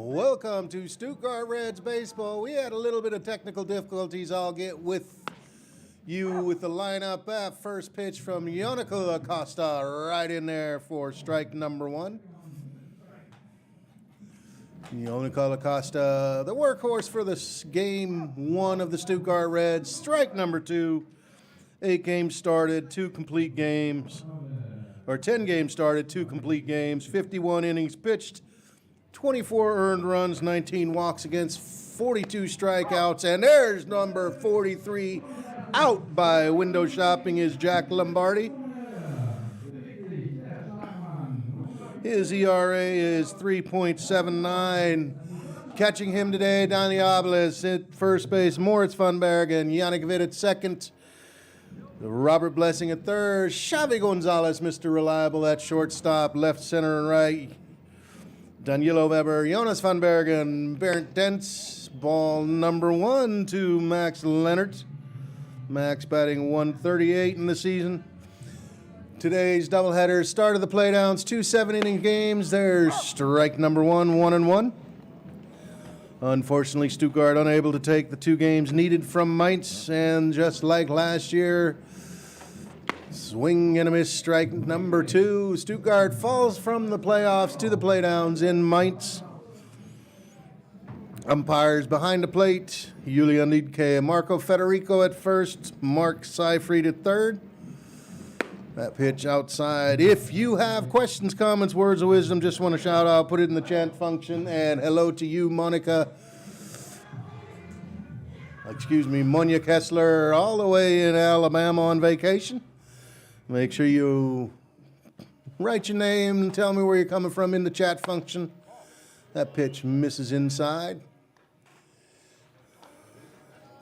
Welcome to Stuttgart Reds baseball. We had a little bit of technical difficulties. I'll get with you with the lineup at first pitch from Yonico Acosta right in there for strike number one. Yonico Acosta, the workhorse for this game one of the Stuttgart Reds. Strike number two. 8 games started, 2 complete games. Or 10 games started, 2 complete games. 51 innings pitched. 24 earned runs, 19 walks against, 42 strikeouts, and there's number 43 out by window shopping is Jack Lombardi. His ERA is 3.79. Catching him today, Donny Obelisk at first base, Moritz Funberg and Yannick Witt at second. Robert Blessing at third, Xavi Gonzalez, Mr. Reliable at shortstop, left, center, and right. Danilo Weber, Jonas van Bergen, Bernd Dentz. Ball number one to Max Leonard. Max batting 138 in the season. Today's doubleheader, start of the Playdowns, 2 7-inning games. There's strike number one, 1-1. Unfortunately, Stuttgart unable to take the 2 games needed from Mainz, and just like last year, swing and a miss, strike number 2. Stuttgart falls from the playoffs to the Playdowns in Mainz. Umpires behind the plate, Julian Liedke, Marco Federico at first, Mark Seifried at third. That pitch outside. If you have questions, comments, words of wisdom, just want to shout out, put it in the chat function. And hello to you, Monica. Monia Kessler, all the way in Alabama on vacation. Make sure you write your name and tell me where you're coming from in the chat function. That pitch misses inside.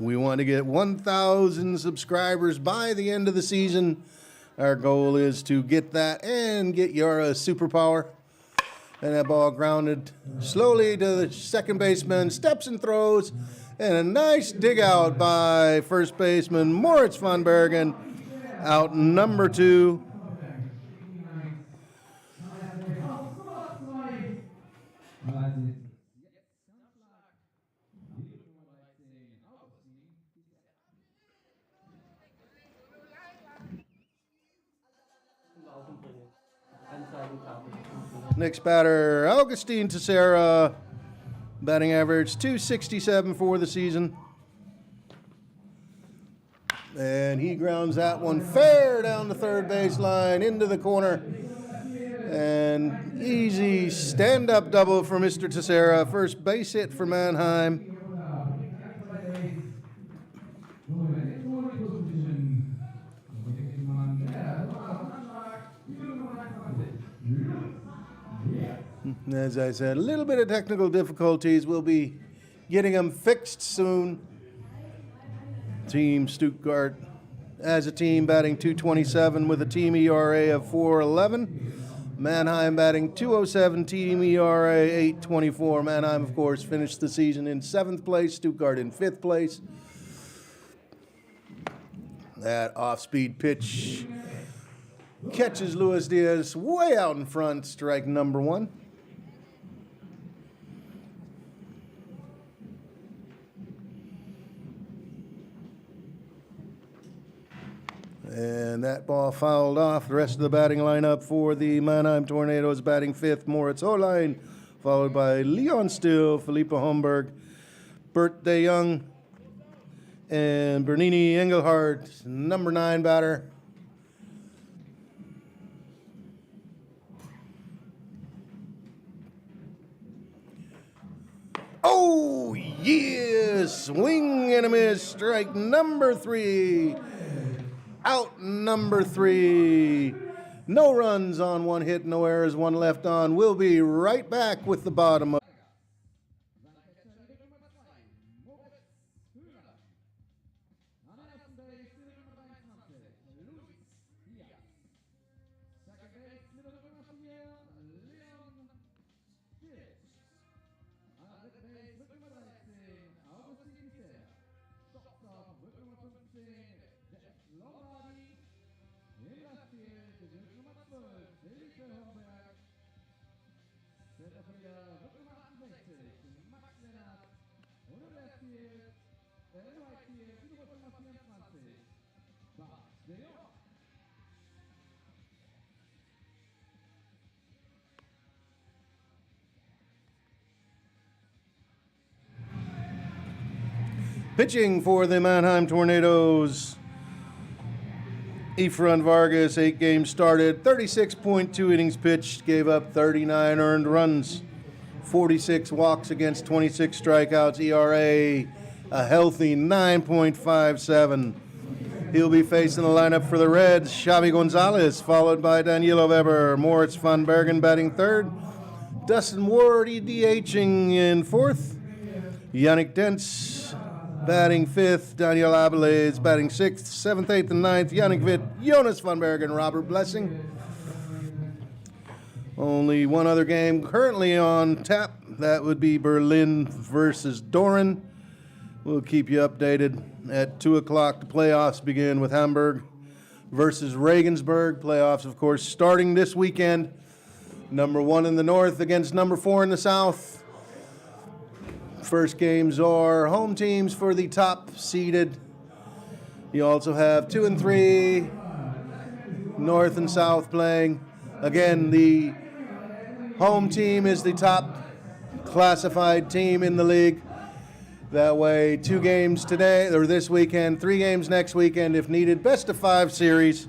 We want to get 1,000 subscribers by the end of the season. Our goal is to get that and get your superpower. And that ball grounded slowly to the second baseman, steps and throws, and a nice dig out by first baseman Moritz van Bergen. Out number 2. Next batter, Augustin Teixeira, batting average 267 for the season. And he grounds that one fair down the third baseline into the corner. And easy stand-up double for Mr. Teixeira. First base hit for Mannheim. As I said, a little bit of technical difficulties. We'll be getting them fixed soon. Team Stuttgart as a team batting 227 with a team ERA of 4.11. Mannheim batting 207, team ERA 8.24. Mannheim, of course, finished the season in 7th place. Stuttgart in 5th place. That off-speed pitch catches Luis Diaz way out in front. Strike number 1. And that ball fouled off. The rest of the batting lineup for the Mannheim Tornadoes batting 5th, Moritz Holein, followed by Leon Still, Felipe Homburg, Bert De Jong, and Bernini Engelhardt, number 9 batter. Oh, yes! Swing and a miss, strike number 3. Out number 3. No runs on 1 hit, no errors, 1 left on. We'll be right back with the bottom of. Nummer 68, Pitching for the Mannheim Tornadoes, Efrain Vargas, 8 games started, 36.2 innings pitched, gave up 39 earned runs, 46 walks against 26 strikeouts, ERA a healthy 9.57. He'll be facing the lineup for the Reds, Xavi Gonzalez, followed by Danilo Weber, Moritz van Bergen batting third, Dustin Ward DHing in fourth, Yannick Dentz batting fifth, Daniel Abeles batting sixth, seventh, eighth, and ninth, Yannick Witt, Jonas van Bergen, Robert Blessing. Only one other game currently on tap. That would be Berlin versus Doran. We'll keep you updated. At 2 o'clock, the playoffs begin with Hamburg versus Regensburg. Playoffs, of course, starting this weekend. Number 1 in the north against number 4 in the south. First games are home teams for the top seeded. You also have 2 and 3, north and south playing. Again, the home team is the top classified team in the league. That way, 2 games today, or this weekend, 3 games next weekend if needed. Best of 5 series.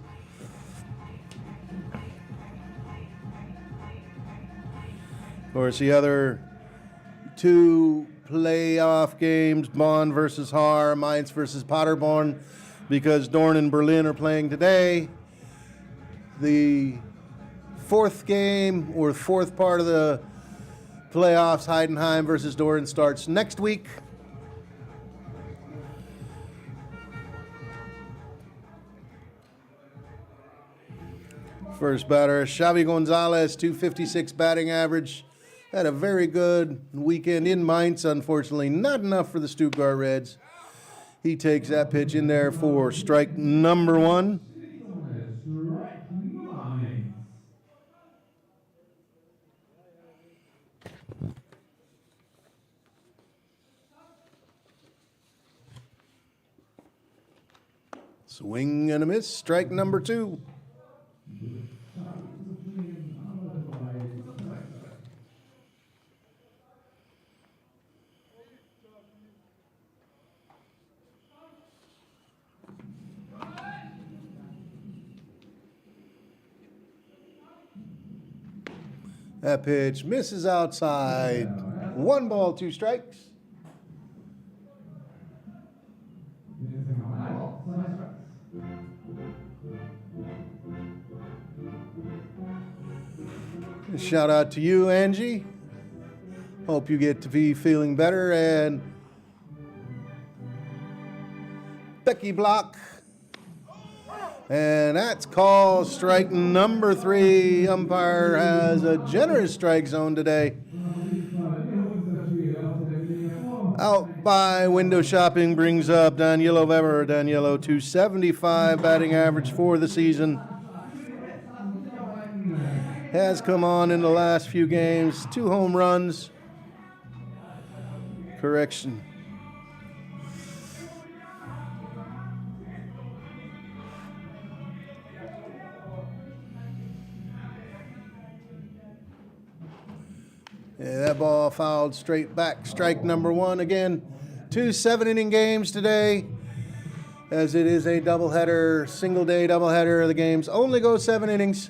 Of course, the other 2 playoff games, Bonn versus Haar, Mainz versus Paderborn, because Dorn and Berlin are playing today. The 4th game, or 4th part of the playoffs, Heidenheim versus Dorn, starts next week. First batter, Xavi Gonzalez, 256 batting average. Had a very good weekend in Mainz, unfortunately. Not enough for the Stuttgart Reds. He takes that pitch in there for strike number 1. Swing and a miss, strike number 2. That pitch misses outside. 1 ball, 2 strikes. Shout out to you, Angie. Hope you get to be feeling better. And Becky Block. And that's called strike number 3. Umpire has a generous strike zone today. Out by window shopping brings up Danilo Weber. Danilo, 275 batting average for the season. Has come on in the last few games. 2 home runs. Correction. Yeah, that ball fouled straight back. Strike number 1 again. 2 7-inning games today, as it is a doubleheader, single-day doubleheader. The games only go 7 innings.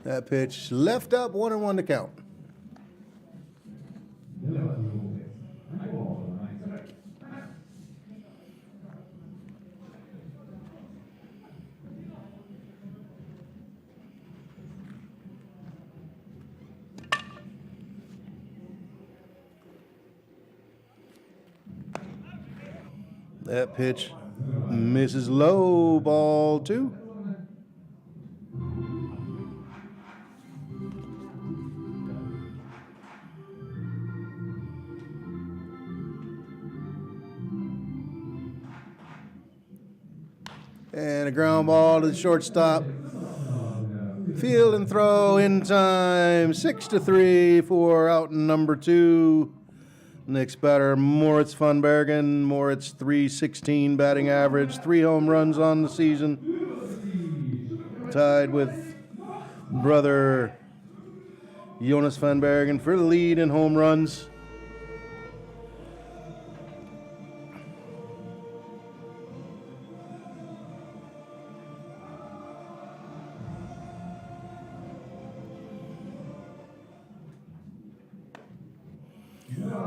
That pitch left up, 1-1 to count. That pitch misses low, ball 2. And a ground ball to the shortstop. Field and throw in time. 6-3 for out number 2. Next batter, Moritz van Bergen. Moritz, 316 batting average, 3 home runs on the season. tied with brother Jonas van Bergen for the lead in home runs.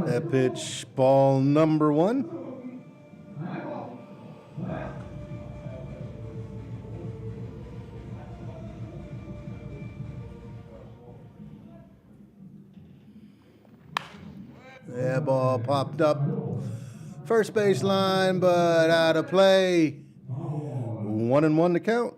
That pitch, ball number 1. That ball popped up first base line, but out of play. 1-1 to count.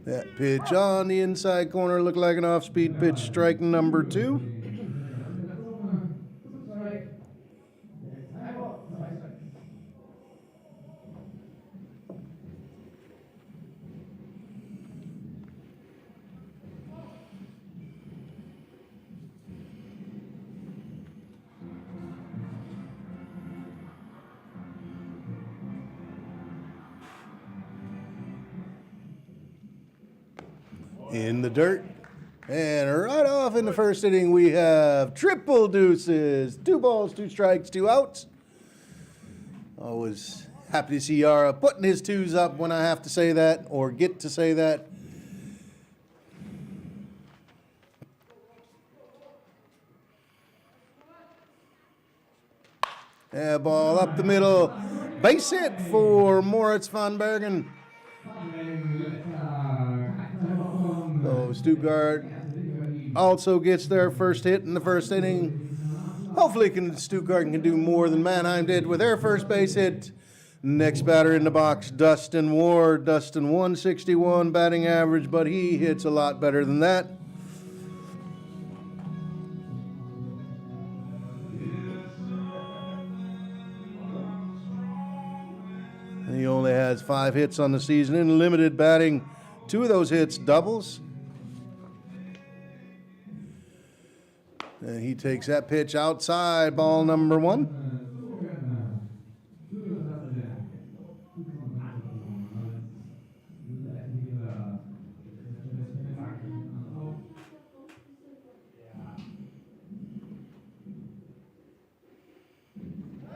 That pitch on the inside corner looked like an off-speed pitch, strike number 2. In the dirt. And right off in the first inning, we have triple deuces. 2 balls, 2 strikes, 2 outs. Always happy to see Yara putting his 2s up when I have to say that or get to say that. Yeah, ball up the middle. Base hit for Moritz van Bergen. So Stuttgart also gets their first hit in the first inning. Hopefully Stuttgart can do more than Mannheim did with their first base hit. Next batter in the box, Dustin Ward. Dustin 161 batting average, but he hits a lot better than that. He only has 5 hits on the season in limited batting. 2 of those hits doubles. And he takes that pitch outside, ball number 1.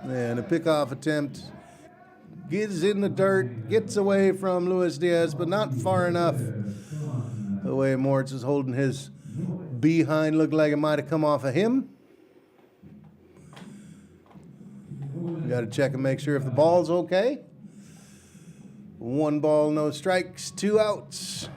And a pickoff attempt. Gets in the dirt, gets away from Luis Diaz, but not far enough. The way Moritz is holding his behind looked like it might have come off of him. Got to check and make sure if the ball's okay. 1 ball, no strikes, 2 outs.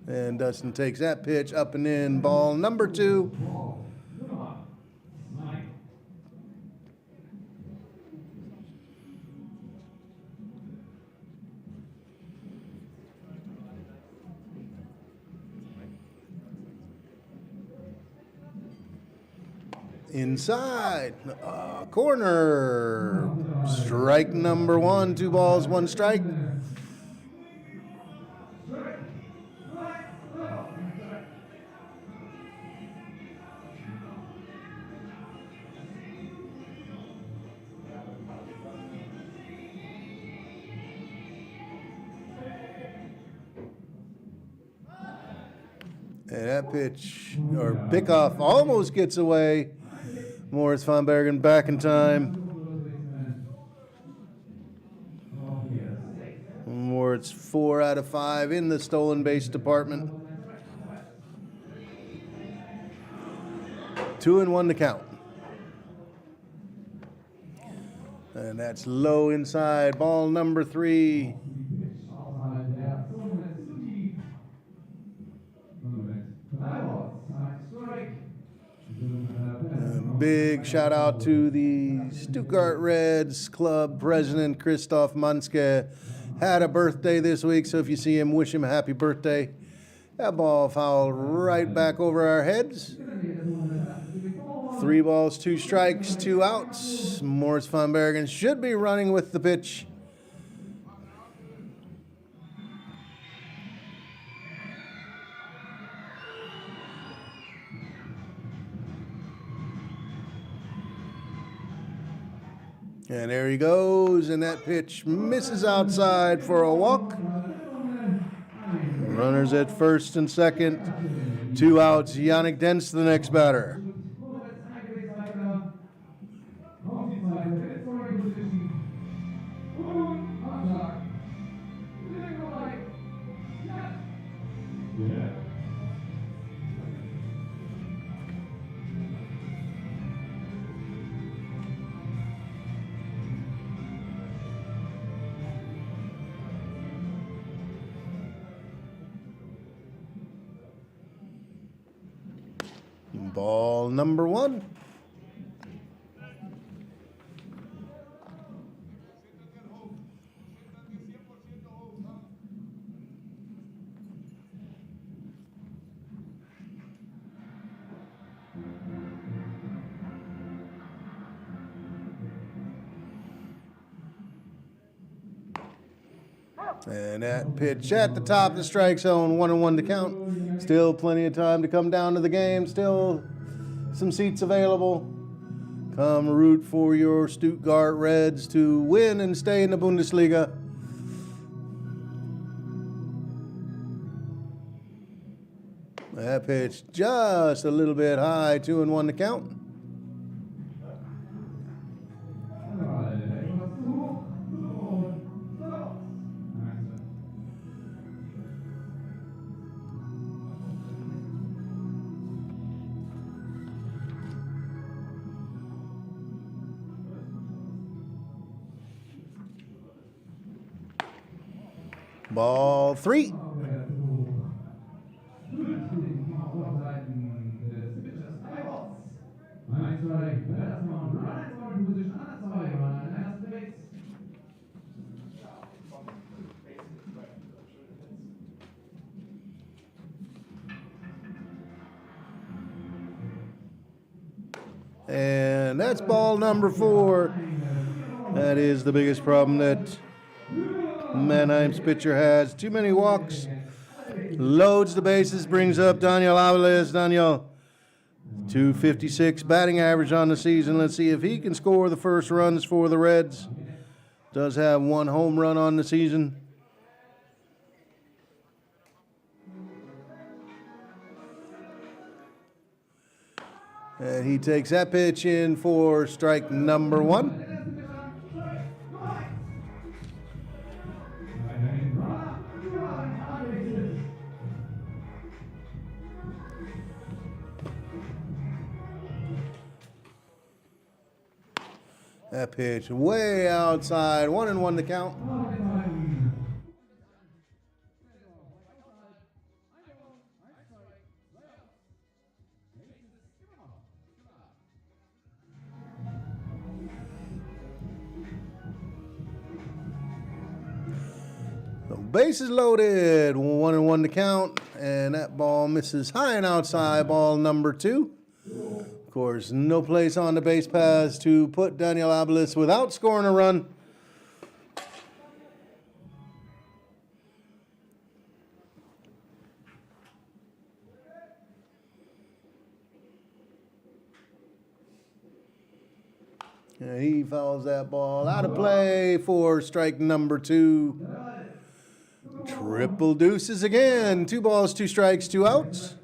And Dustin takes that pitch up and in, ball number 2. Inside, corner, strike number 1, 2 balls, 1 strike. And that pitch, or pickoff, almost gets away. Moritz van Bergen back in time. Moritz 4 out of 5 in the stolen base department. 2-1 to count. And that's low inside, ball number 3. Big shout out to the Stuttgart Reds club president, Christoph Manske. Had a birthday this week, so if you see him, wish him a happy birthday. That ball fouled right back over our heads. 3 balls, 2 strikes, 2 outs. Moritz van Bergen should be running with the pitch. And there he goes, and that pitch misses outside for a walk. Runners at first and second, 2 outs. Yannick Dentz, the next batter. Ball number 1. And that pitch at the top of the strike zone, 1-1 to count. Still plenty of time to come down to the game. Still some seats available. Come root for your Stuttgart Reds to win and stay in the Bundesliga. That pitch just a little bit high, 2-1 to count. Ball 3. And that's ball number 4. That is the biggest problem that Mannheim's pitcher has. Too many walks. Loads the bases, brings up Daniel Alvarez. Daniel, 256 batting average on the season. Let's see if he can score the first runs for the Reds. Does have 1 home run on the season. And he takes that pitch in for strike number 1. That pitch way outside, 1-1 to count. The base is loaded, 1-1 to count, and that ball misses high and outside, ball number 2. Of course, no place on the base paths to put Daniel Alvarez without scoring a run. And he fouls that ball out of play for strike number 2. Triple deuces again. 2 balls, 2 strikes, 2 outs.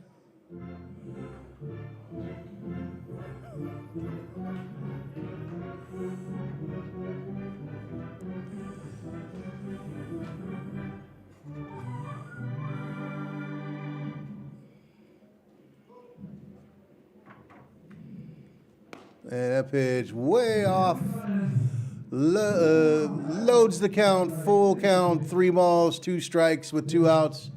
And that pitch way off. Loads the count, full count, 3 balls, 2 strikes with 2 outs.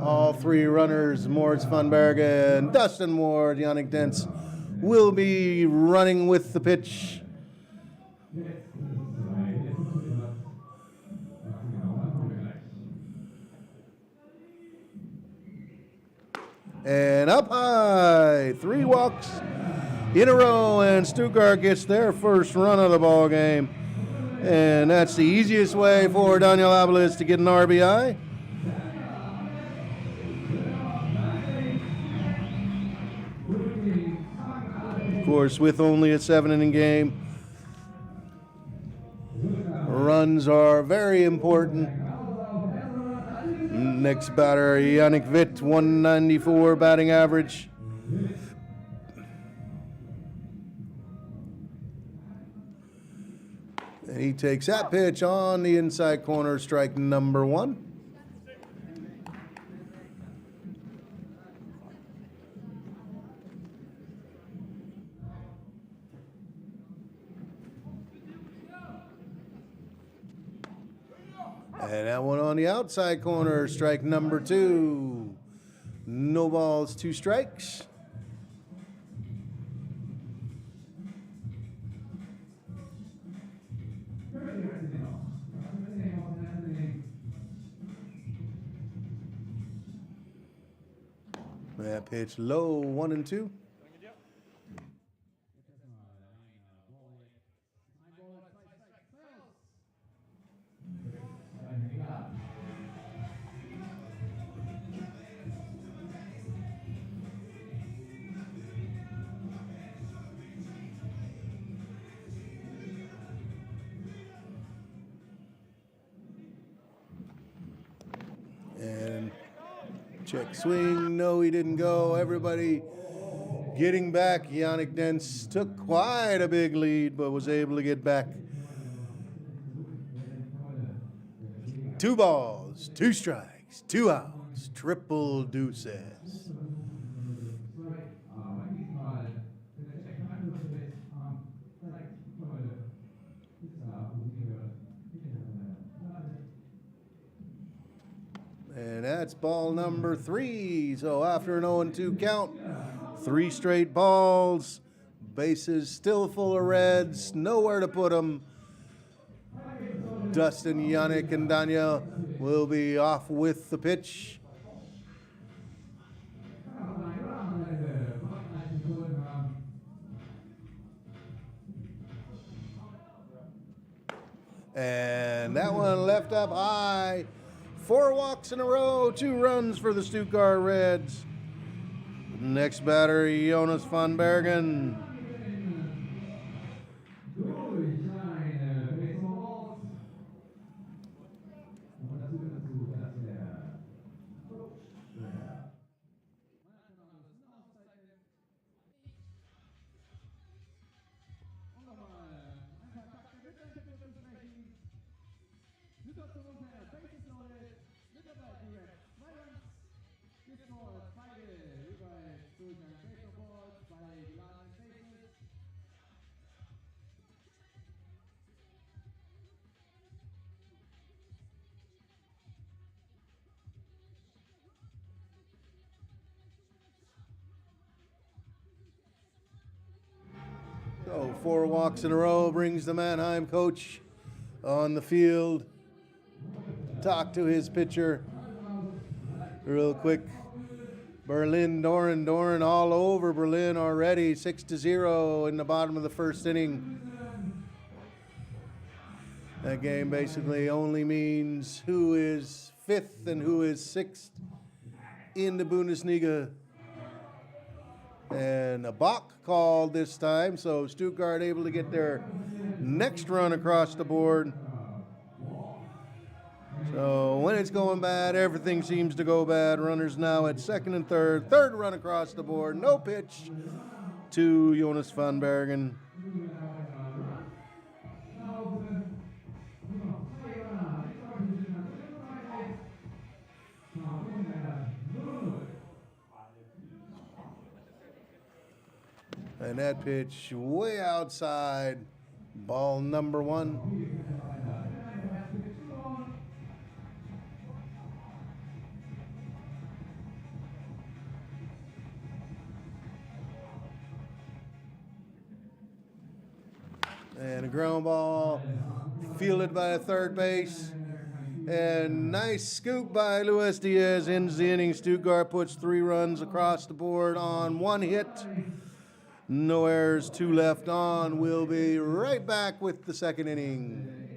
All 3 runners, Moritz van Bergen, Dustin Ward, Yannick Dentz, will be running with the pitch. And up high, 3 walks in a row, and Stuttgart gets their first run of the ball game. And that's the easiest way for Daniel Abeles to get an RBI. Of course, with only a 7-inning game, runs are very important. Next batter, Yannick Witt, 194 batting average. And he takes that pitch on the inside corner, strike number 1. And that one on the outside corner, strike number 2. No balls, 2 strikes. That pitch low, 1-2. And check swing. No, he didn't go. Everybody getting back. Yannick Dentz took quite a big lead, but was able to get back. 2 balls, 2 strikes, 2 outs, triple deuces. And that's ball number 3. So after an 0-2 count, 3 straight balls, bases still full of Reds, nowhere to put them. Dustin, Yannick, and Daniel will be off with the pitch. And that one left up high. 4 walks in a row, 2 runs for the Stuttgart Reds. Next batter, Jonas van Bergen. So 4 walks in a row brings the Mannheim coach on the field. Talk to his pitcher real quick. Berlin, Doran all over Berlin already, 6-0 in the bottom of the first inning. That game basically only means who is 5th and who is 6th in the Bundesliga. And a balk called this time, so Stuttgart able to get their next run across the board. So when it's going bad, everything seems to go bad. Runners now at 2nd and 3rd. 3rd run across the board. No pitch to Jonas van Bergen. And that pitch way outside, ball number 1. And a ground ball fielded by a third base. And nice scoop by Luis Diaz ends the inning. Stuttgart puts 3 runs across the board on 1 hit. No errors, 2 left on. We'll be right back with the second inning.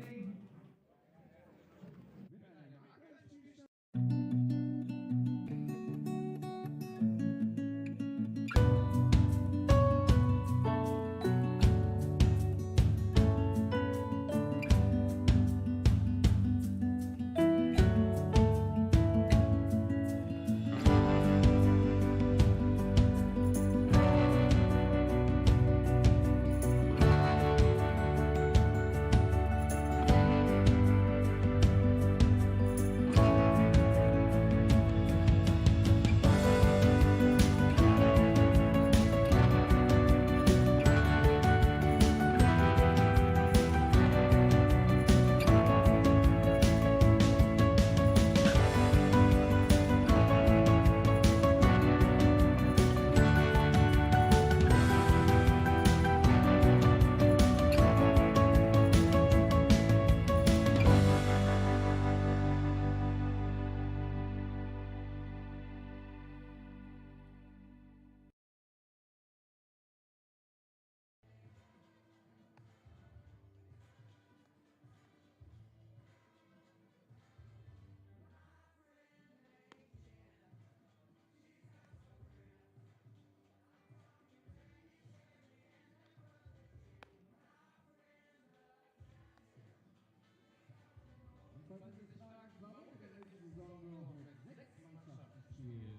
Spiel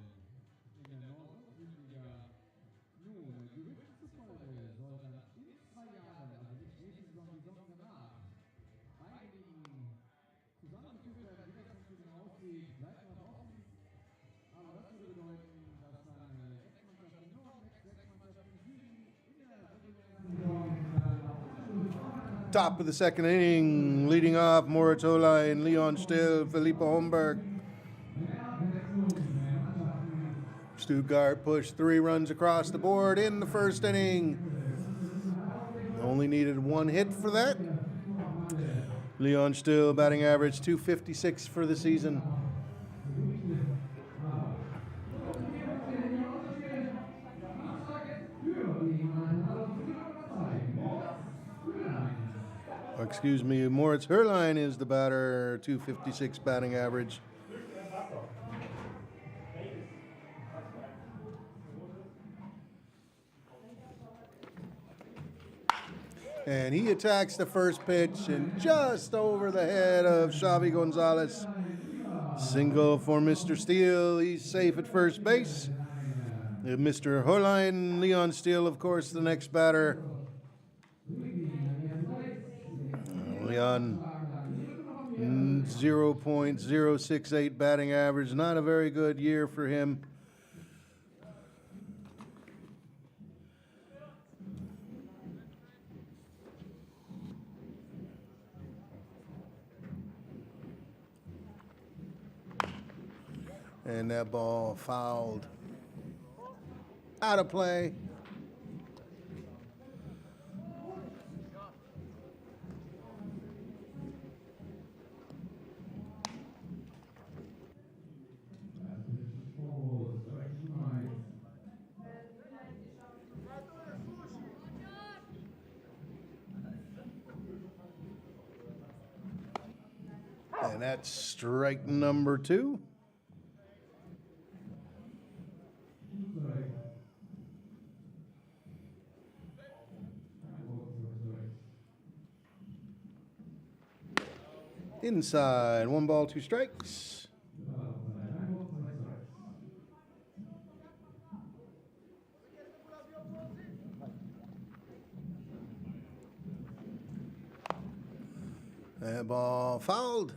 in der Bundesliga. Nun, Gerüchten zufolge soll dann in 2 Jahren, also nicht nächste Saison, die Saison danach, einigen zusammengeführt werden, wie das natürlich aussieht, bleibt noch offen. Aber das würde bedeuten, dass dann 6 Mannschaften im Norden, 6 Mannschaften im Süden in der regulären Saison. Top of the second inning, leading off Moritz Hohlein, Leon Still, Felipe Homburg. Stuttgart pushed 3 runs across the board in the first inning. Only needed 1 hit for that. Leon Still batting average .256 for the season. Excuse me, Moritz Hohlein is the batter, .256 batting average. And he attacks the first pitch and just over the head of Xavi Gonzalez. Single for Mr. Steele. He's safe at first base. Mr. Hohlein, Leon Steele, of course, the next batter. Leon, 0.068 batting average. Not a very good year for him. And that ball fouled. Out of play. And that's strike number 2. Inside, 1 ball, 2 strikes. That ball fouled.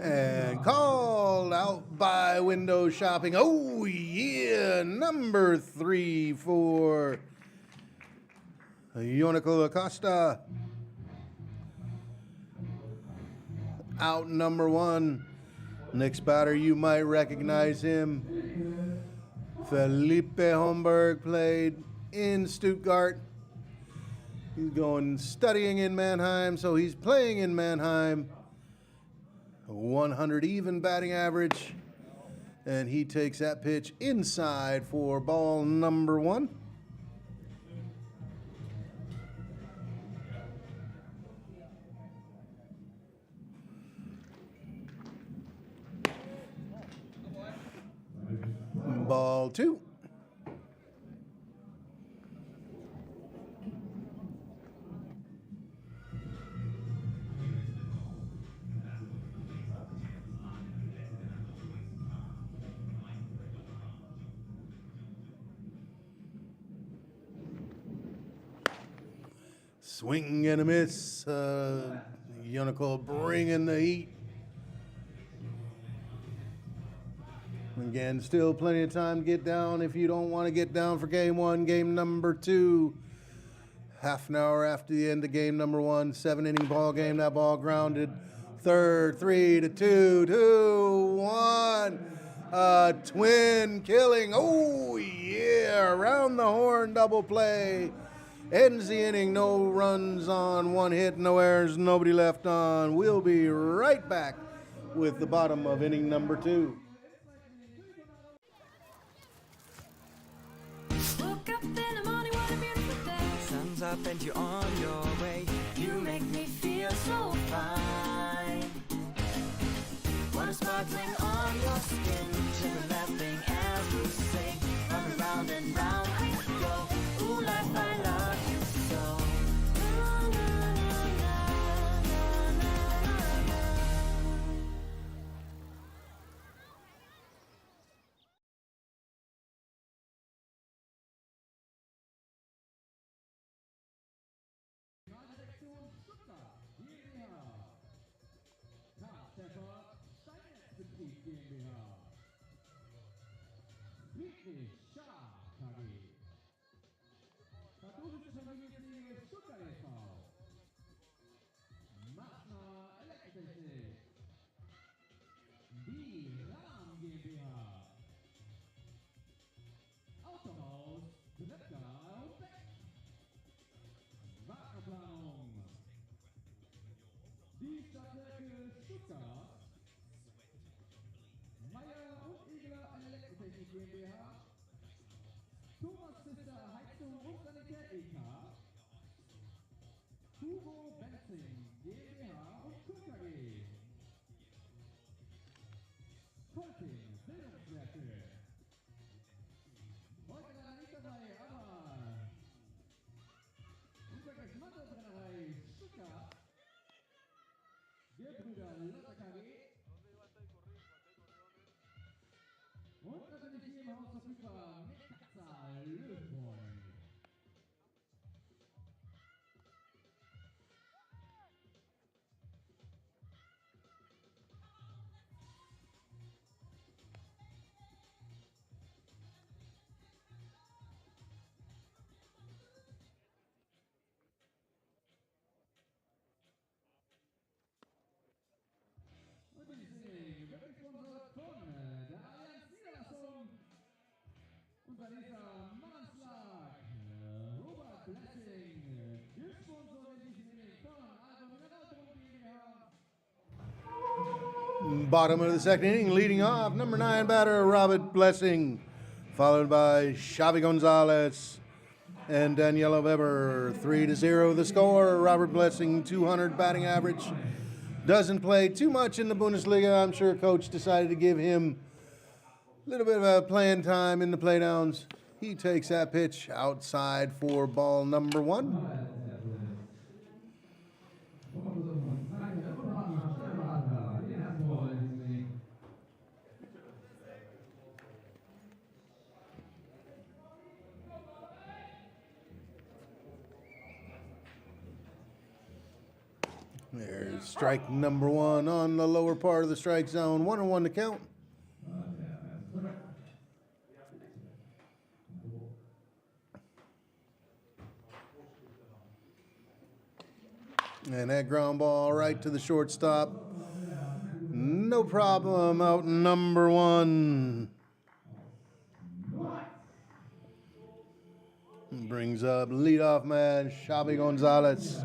And called out by window shopping. Oh, yeah. Number 3 for Yonico Acosta. Out number 1. Next batter, you might recognize him. Felipe Homburg played in Stuttgart. He's going studying in Mannheim, so he's playing in Mannheim. 100 even batting average. And he takes that pitch inside for ball number 1. Ball 2. Swing and a miss. Yonico bringing the heat. Again, still plenty of time to get down if you don't want to get down for game 1. Game number 2, half an hour after the end of game number 1, 7-inning ball game. That ball grounded. Third, 3-2, 2-1. A twin killing. Oh, yeah. Around the horn double play. Ends the inning. No runs on, 1 hit, no errors, nobody left on. We'll be right back with the bottom of inning number 2. Woke up in the morning, what a beautiful day. Sun's up and you're on your way. You make me feel so fine. Water sparkling on your skin, chilling laughing as we sing. Run around and round we go. Ooh, life, I love you so. Na, na, na, na, na, na, na. Sektion Stuttgart GmbH. Karlseffer Steinnetzbetrieb GmbH. Friedrich Schaar KG. Katholische Familienpflege Stuttgart e.V. Machner Elektrotechnik. Die Rahm GmbH. Autohaus Bretter und Beck. Wagnerplanung. Die Stadtwerke Stuttgart. Meier und Egler Elektrotechnik GmbH. Thomas Pfister Heizung und Sanitär e.K. Hugo Benzing GmbH und Co. KG. Kolping Bildungswerke. Heute leider nicht dabei, aber unser Geschmatterbrennerei Stuttgart. Gebrüder Lotter KG. Und natürlich hier im Haus verfügbar Metaxa Löwenbräu. Und dieses Inning wird gesponsert von der Allianz Niederlassung. Unser nächster Mannschlag, Robert Blessing, gesponsert in diesem Inning von Alpha Mineraltron GmbH. Bottom of the second inning, leading off, number 9 batter, Robert Blessing, followed by Xavi Gonzalez and Daniela Weber. 3-0 the score. Robert Blessing, 200 batting average. Doesn't play too much in the Bundesliga. I'm sure coach decided to give him a little bit of a playing time in the playdowns. He takes that pitch outside for ball number 1. There's strike number 1 on the lower part of the strike zone. 1-1 to count. And that ground ball right to the shortstop. No problem. Out number 1. Brings up leadoff man Xavi Gonzalez.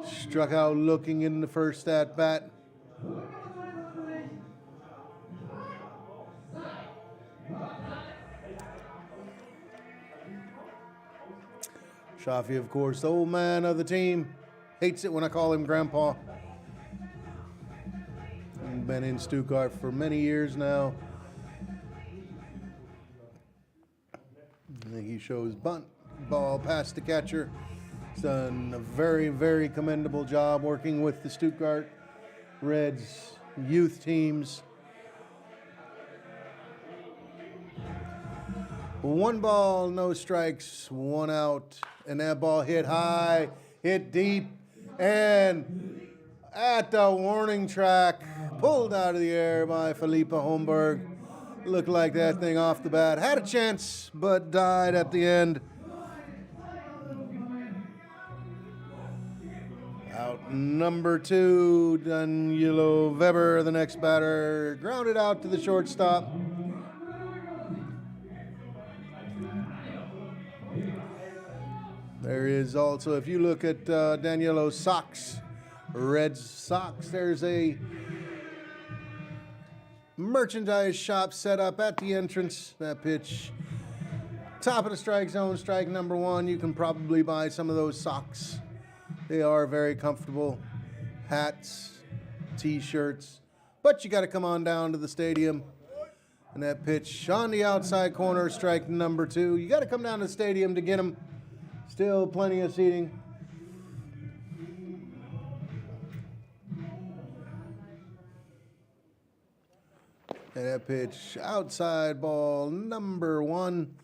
Struck out looking in the first at bat. Xavi, of course, the old man of the team. Hates it when I call him Grandpa. Been in Stuttgart for many years now. I think he shows bunt, ball past the catcher. He's done a very, very commendable job working with the Stuttgart Reds youth teams. 1 ball, no strikes, 1 out. And that ball hit high, hit deep, and at the warning track, pulled out of the air by Felipe Holmberg. Looked like that thing off the bat. Had a chance, but died at the end. Out number 2, Danilo Weber, the next batter. Grounded out to the shortstop. There is also, if you look at Danilo's socks, Reds socks, there's a merchandise shop set up at the entrance. That pitch, top of the strike zone, strike number 1. You can probably buy some of those socks. They are very comfortable. Hats, t-shirts, but you got to come on down to the stadium. And that pitch on the outside corner, strike number 2. You got to come down to the stadium to get them. Still plenty of seating. And that pitch, outside ball, number 1.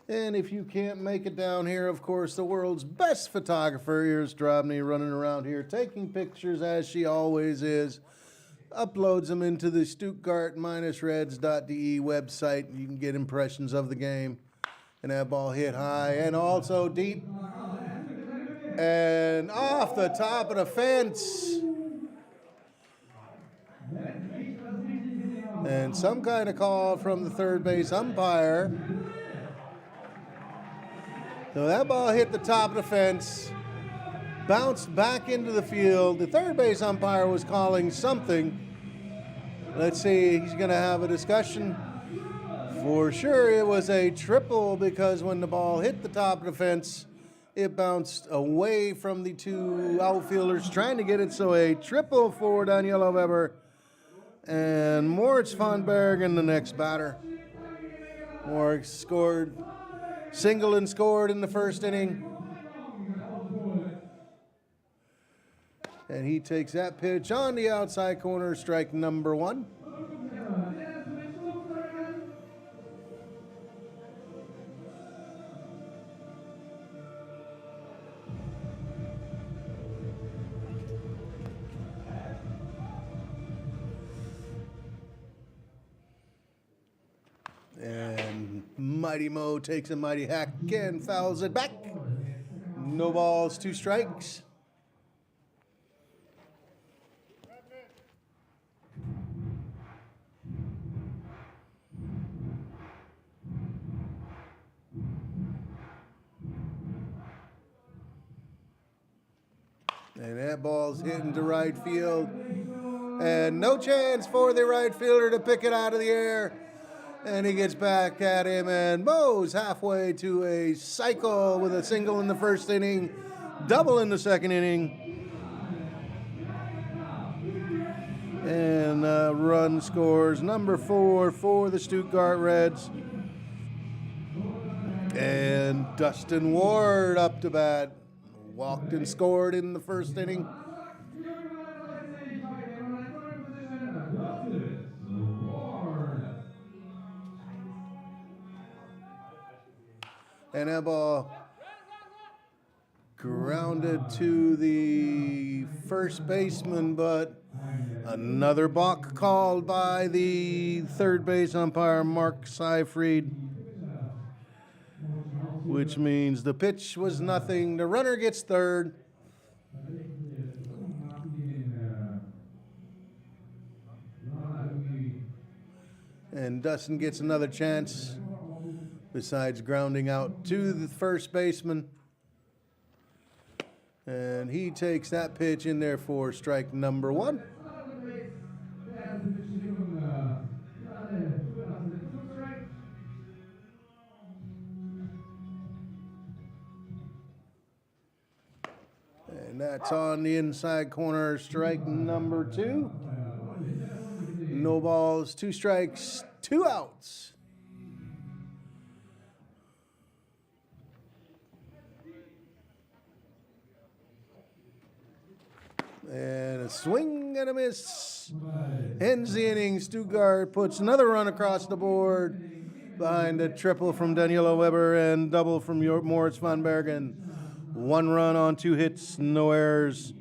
And if you can't make it down here, of course, the world's best photographer, here's Drobny running around here, taking pictures as she always is. Uploads them into the Stuttgart-Reds.de website. You can get impressions of the game. And that ball hit high and also deep. And off the top of the fence. And some kind of call from the third base umpire. So that ball hit the top of the fence, bounced back into the field. The third base umpire was calling something. Let's see, he's going to have a discussion. For sure, it was a triple because when the ball hit the top of the fence, it bounced away from the 2 outfielders trying to get it. So a triple for Danilo Weber. And Moritz von Bergen, the next batter. Moritz scored, single and scored in the first inning. And he takes that pitch on the outside corner, strike number 1. And Mighty Mo takes a mighty hack and fouls it back. No balls, 2 strikes. And that ball's hitting to right field. And no chance for the right fielder to pick it out of the air. And he gets back at him, and Mo's halfway to a cycle with a single in the first inning, double in the second inning. And run scores number 4 for the Stuttgart Reds. And Dustin Ward up to bat. Walked and scored in the first inning. And that ball grounded to the first baseman, but another balk called by the third base umpire, Mark Seyfried, which means the pitch was nothing. The runner gets third. And Dustin gets another chance besides grounding out to the first baseman. And he takes that pitch in there for strike number one. And that's on the inside corner, strike number two. No balls, 2 strikes, 2 outs. And a swing and a miss. Ends the inning. Stuttgart puts another run across the board behind a triple from Daniela Weber and double from Moritz van Bergen. 1 run on 2 hits, no errors.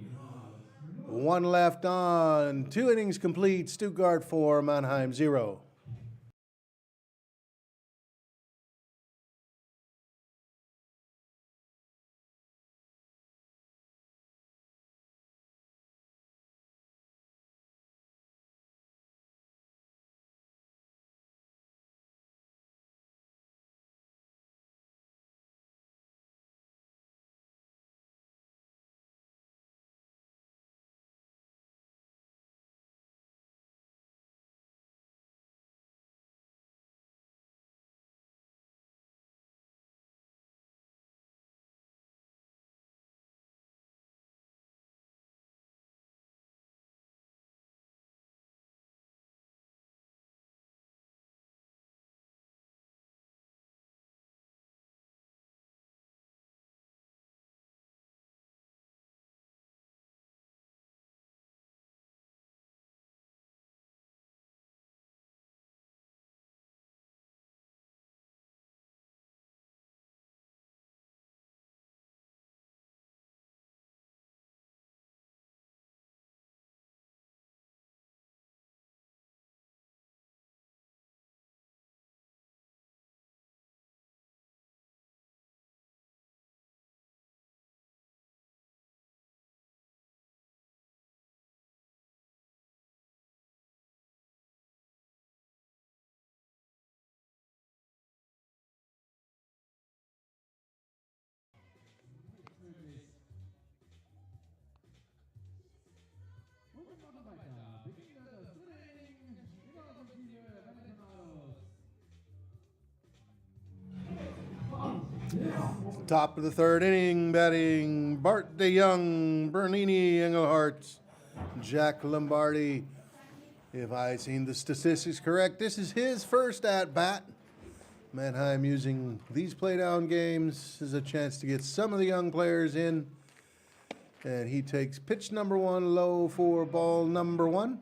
1 left on. 2 innings complete. Stuttgart 4, Mannheim 0. Top of the 3rd inning, batting Bart DeYoung, Bernini, Engelhardt, Jack Lombardi. If I seen the statistics correct, this is his first at-bat. Mannheim using these playdown games as a chance to get some of the young players in. And he takes pitch number 1 low for ball number 1.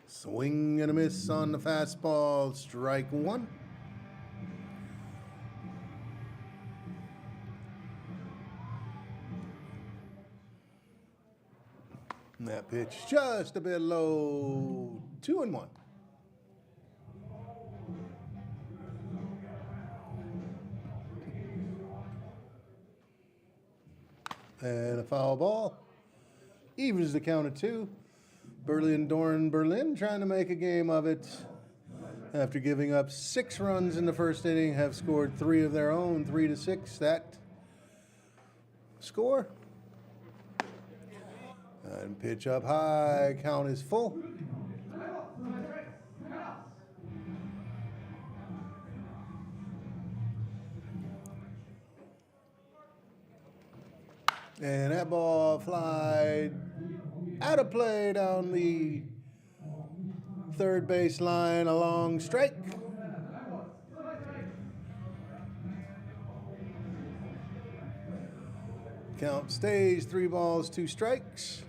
Swing and a miss on the fastball, strike 1. And that pitch just a bit low, 2-1. And a foul ball. Evens the count at 2. Berlin trying to make a game of it. After giving up 6 runs in the first inning, have scored 3 of their own, 3-6. That score. And pitch up high, count is full. And that ball flied out of play down the third base line, a long strike. Count stays 3 balls, 2 strikes.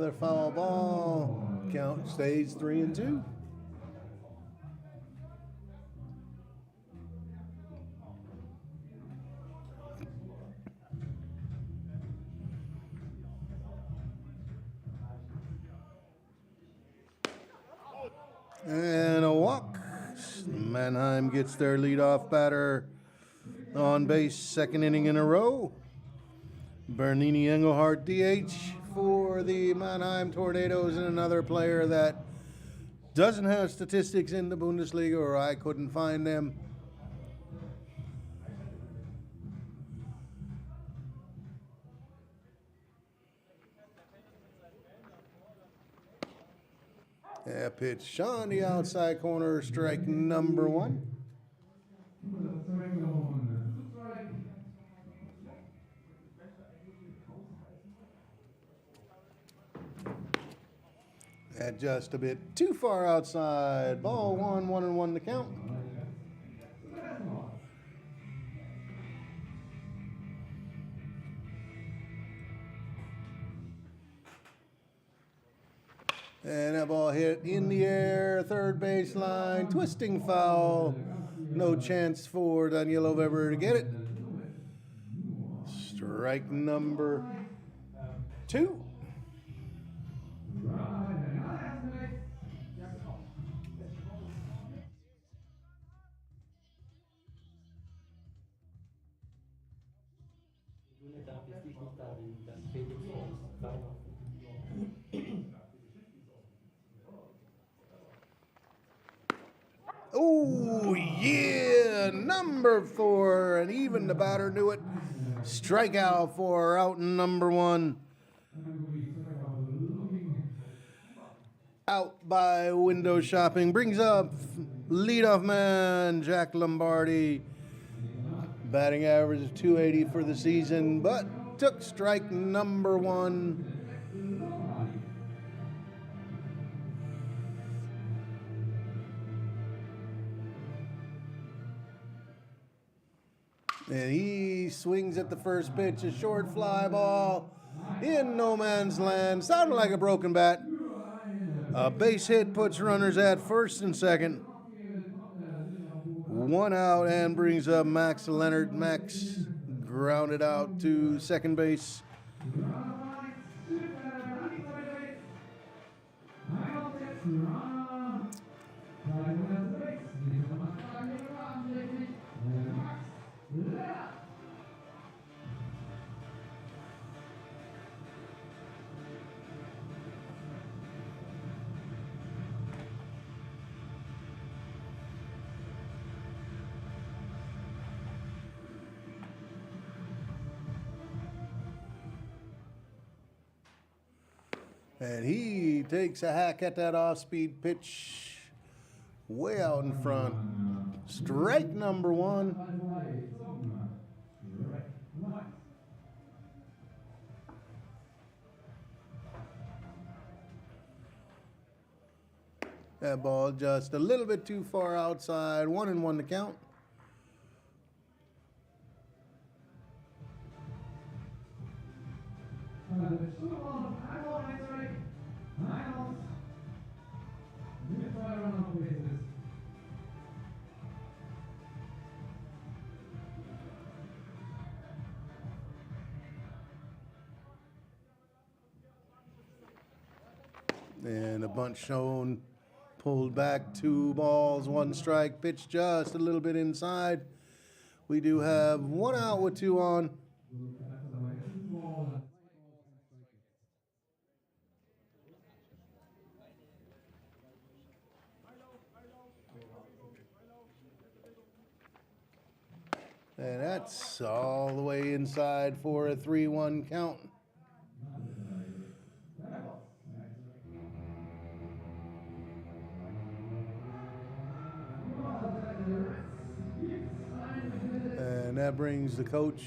Another foul ball. Count stays 3-2. And a walk. Mannheim gets their leadoff batter on base, second inning in a row. Bernini Engelhardt DH for the Mannheim Tornadoes, and another player that doesn't have statistics in the Bundesliga, or I couldn't find them. Yeah, pitch on the outside corner, strike number one. That just a bit too far outside. Ball 1-1 to count. And that ball hit in the air, third baseline, twisting foul. No chance for Daniel Weber to get it. Strike number 2. Oh, yeah, number 4, and even the batter knew it. Strikeout for out number 1. Out by window shopping, brings up leadoff man Jack Lombardi. Batting average of .280 for the season, but took strike number 1. And he swings at the first pitch, a short fly ball in no man's land. Sounded like a broken bat. A base hit puts runners at first and second. 1 out and brings up Max Leonard. Max grounded out to second base. And he takes a hack at that off-speed pitch way out in front. Strike number 1. That ball just a little bit too far outside. 1-1 to count. And a bunt shown, pulled back, 2 balls, 1 strike, pitch just a little bit inside. We do have 1 out with 2 on. And that's all the way inside for a 3-1 count. And that brings the coach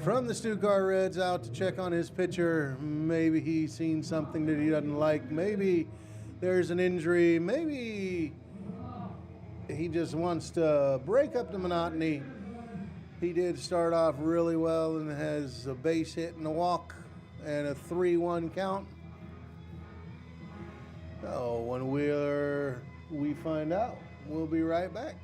from the Stuttgart Reds out to check on his pitcher. Maybe he's seen something that he doesn't like. Maybe there's an injury. Maybe he just wants to break up the monotony. He did start off really well and has a base hit and a walk and a 3-1 count. So when we find out, we'll be right back.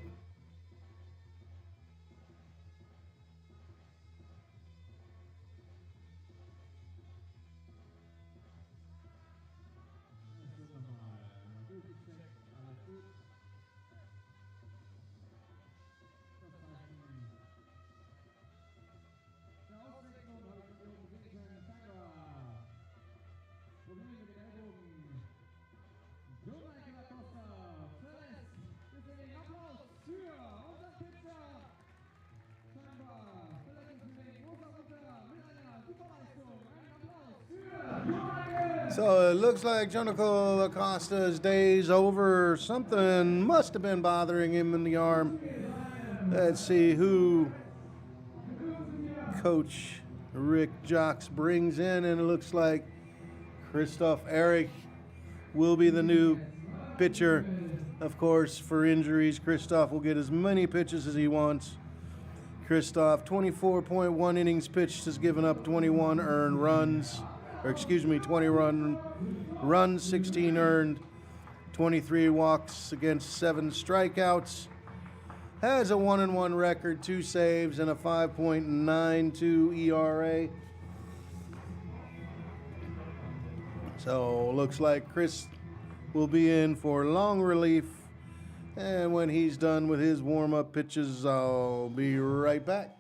So it looks like Jonathan Acosta's day's over. Something must have been bothering him in the arm. Let's see who Coach Rick Jocks brings in, and it looks like Christoph Erich will be the new pitcher. Of course, for injuries, Christoph will get as many pitches as he wants. Christoph, 24.1 innings pitched, has given up 21 earned runs. 20 runs, 16 earned, 23 walks against 7 strikeouts. Has a 1-1 record, 2 saves, and a 5.92 ERA. So looks like Chris will be in for long relief. And when he's done with his warm-up pitches, I'll be right back.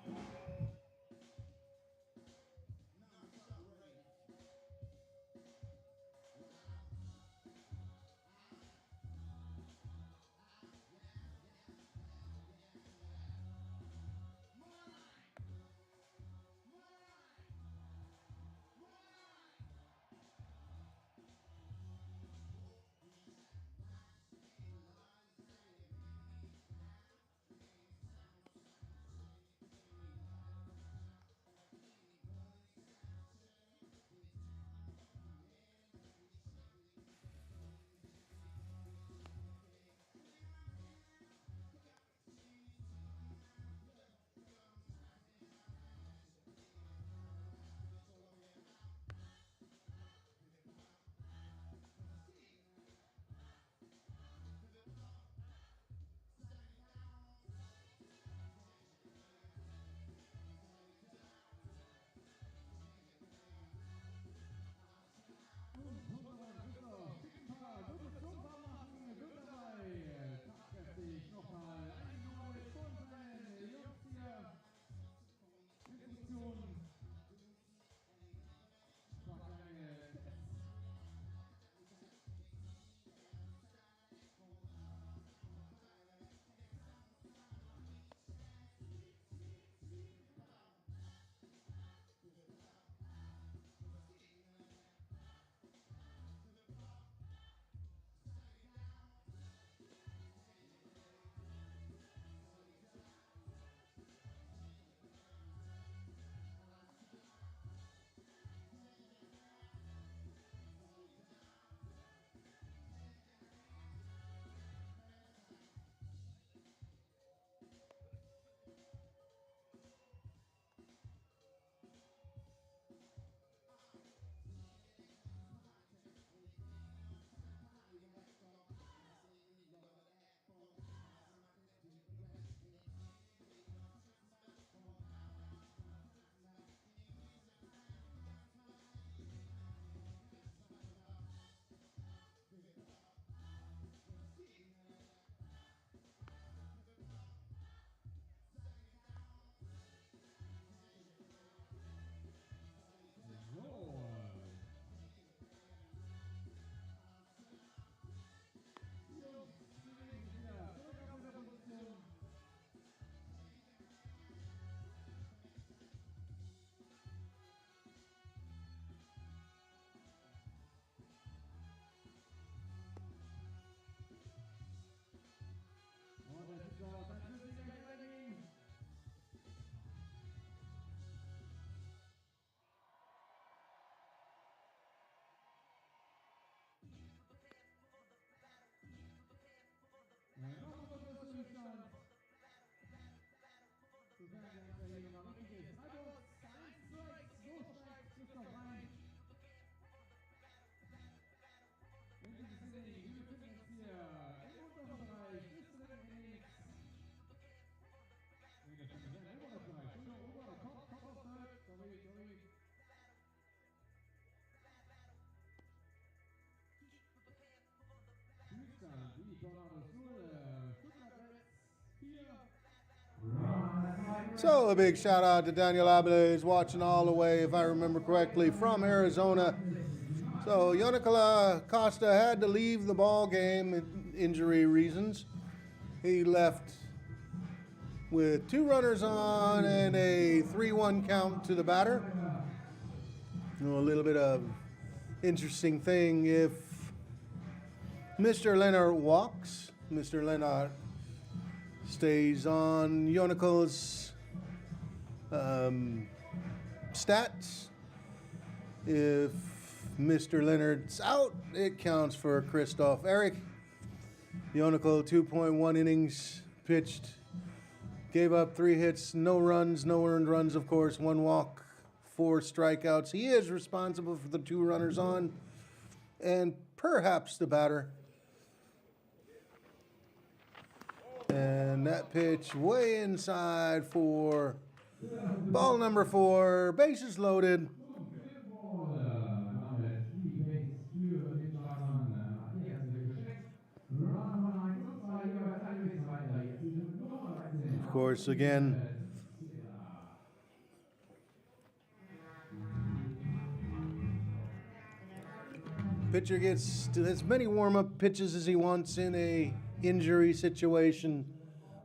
Tornados 0, Stuttgart Reds 4. So a big shout out to Daniel Abeles watching all the way, if I remember correctly, from Arizona. So Yannicola Costa had to leave the ball game, injury reasons. He left with 2 runners on and a 3-1 count to the batter. You know, a little bit of interesting thing, if Mr. Leonard walks, Mr. Leonard stays on Yannicola's stats. If Mr. Leonard's out, it counts for Christoph Eric. Yannicola 2.1 innings pitched, gave up 3 hits, no runs, no earned runs, of course, 1 walk, 4 strikeouts. He is responsible for the 2 runners on and perhaps the batter. And that pitch way inside for ball number 4, bases loaded. Of course, again, pitcher gets to as many warm-up pitches as he wants in a injury situation,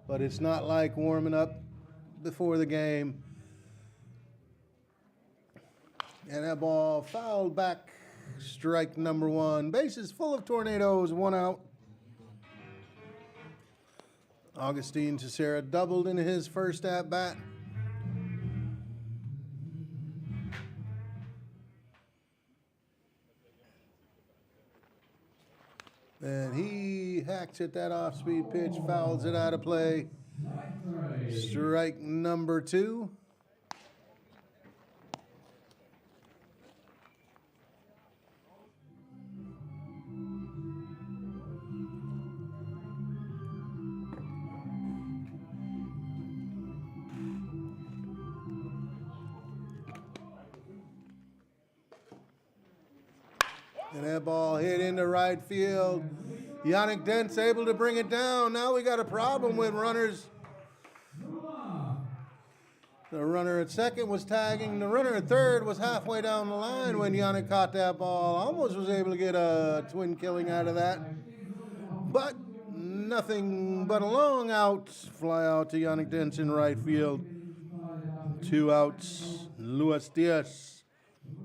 but it's not like warming up before the game. And that ball fouled back, strike number 1. Bases full of Tornadoes, 1 out. Augustine Teixeira doubled in his first at-bat. And he hacks at that off-speed pitch, fouls it out of play. Strike number 2. And that ball hit into right field. Yannick Dent's able to bring it down. Now we got a problem with runners. The runner at second was tagging. The runner at third was halfway down the line when Yannick caught that ball. Almost was able to get a twin killing out of that. But nothing but a long out. Fly out to Yannick Dent in right field. 2 outs. Luis Diaz.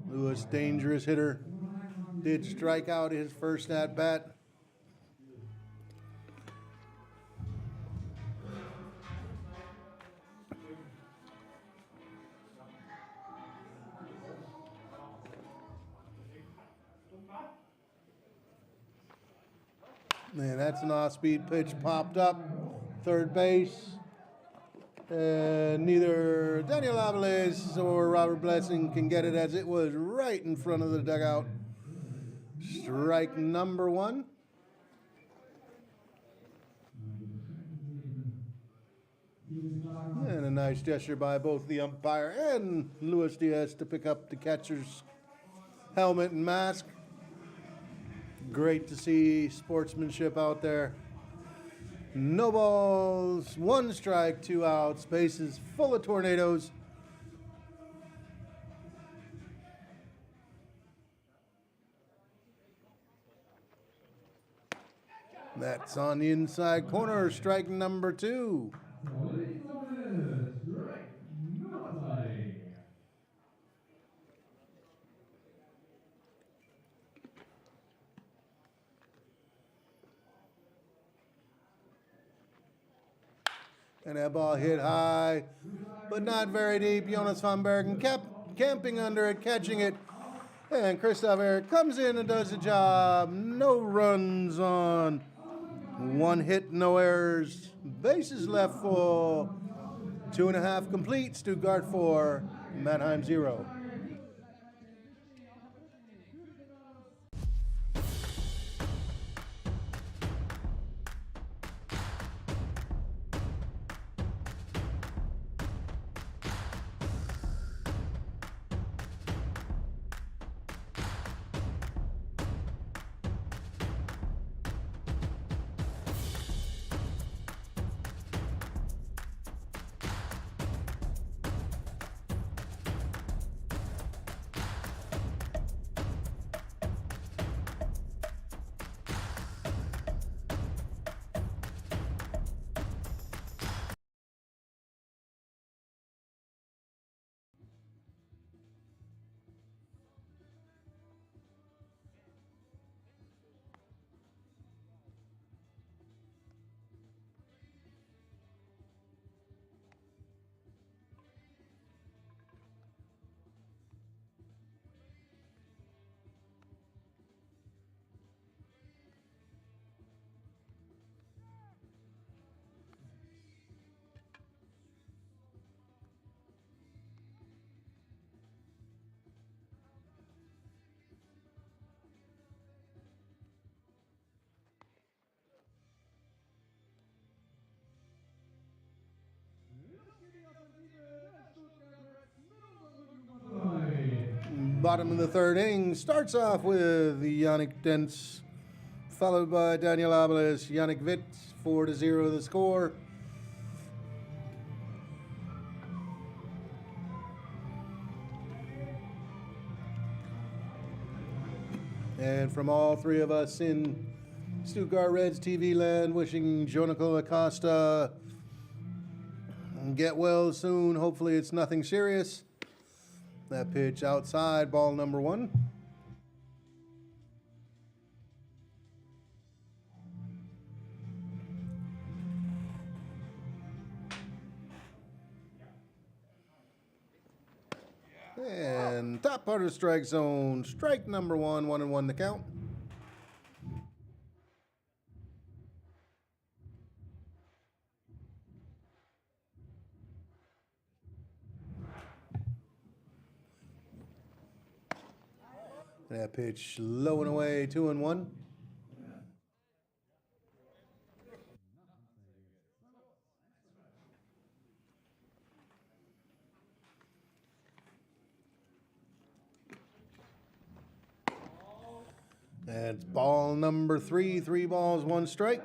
Luis, dangerous hitter. Did strike out his first at-bat. Man, that's an off-speed pitch popped up. Third base. And neither Daniel Abeles or Robert Blessing can get it as it was right in front of the dugout. Strike number 1. And a nice gesture by both the umpire and Luis Diaz to pick up the catcher's helmet and mask. Great to see sportsmanship out there. No balls, 1 strike, 2 outs, bases full of Tornadoes. That's on the inside corner, strike number 2. And that ball hit high, but not very deep. Jonas van Bergen kept camping under it, catching it. And Christoph Eric comes in and does the job. No runs on. 1 hit, no errors. Bases left full. 2.5 complete. Stuttgart 4, Mannheim 0. Bottom of the third inning starts off with Yannick Dentz, followed by Daniel Abeles, Yannick Witt, 4-0 the score. And from all three of us in Stuttgart Reds TV land, wishing Jonico Acosta get well soon. Hopefully it's nothing serious. That pitch outside, ball number 1. And top part of the strike zone, strike number 1, 1-1 the count. That pitch low and away, 2-1. That's ball number 3, 3 balls, 1 strike.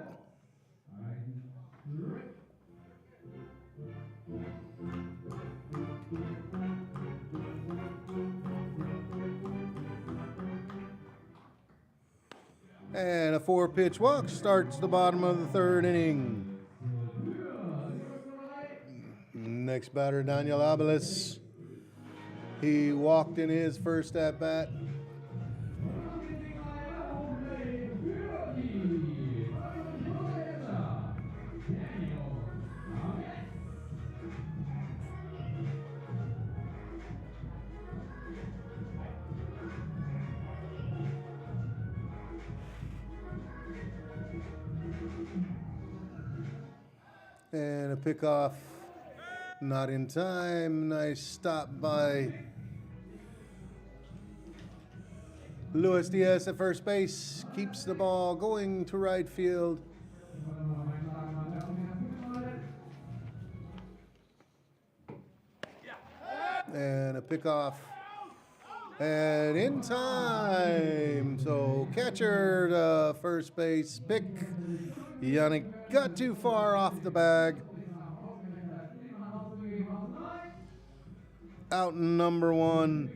And a 4-pitch walk starts the bottom of the third inning. Next batter, Daniel Abeles. He walked in his first at-bat. And a pickoff, not in time. Nice stop by Luis Diaz at first base. Keeps the ball going to right field. And a pickoff. And in time. So catcher to first base pick. Yannick got too far off the bag. Out number 1.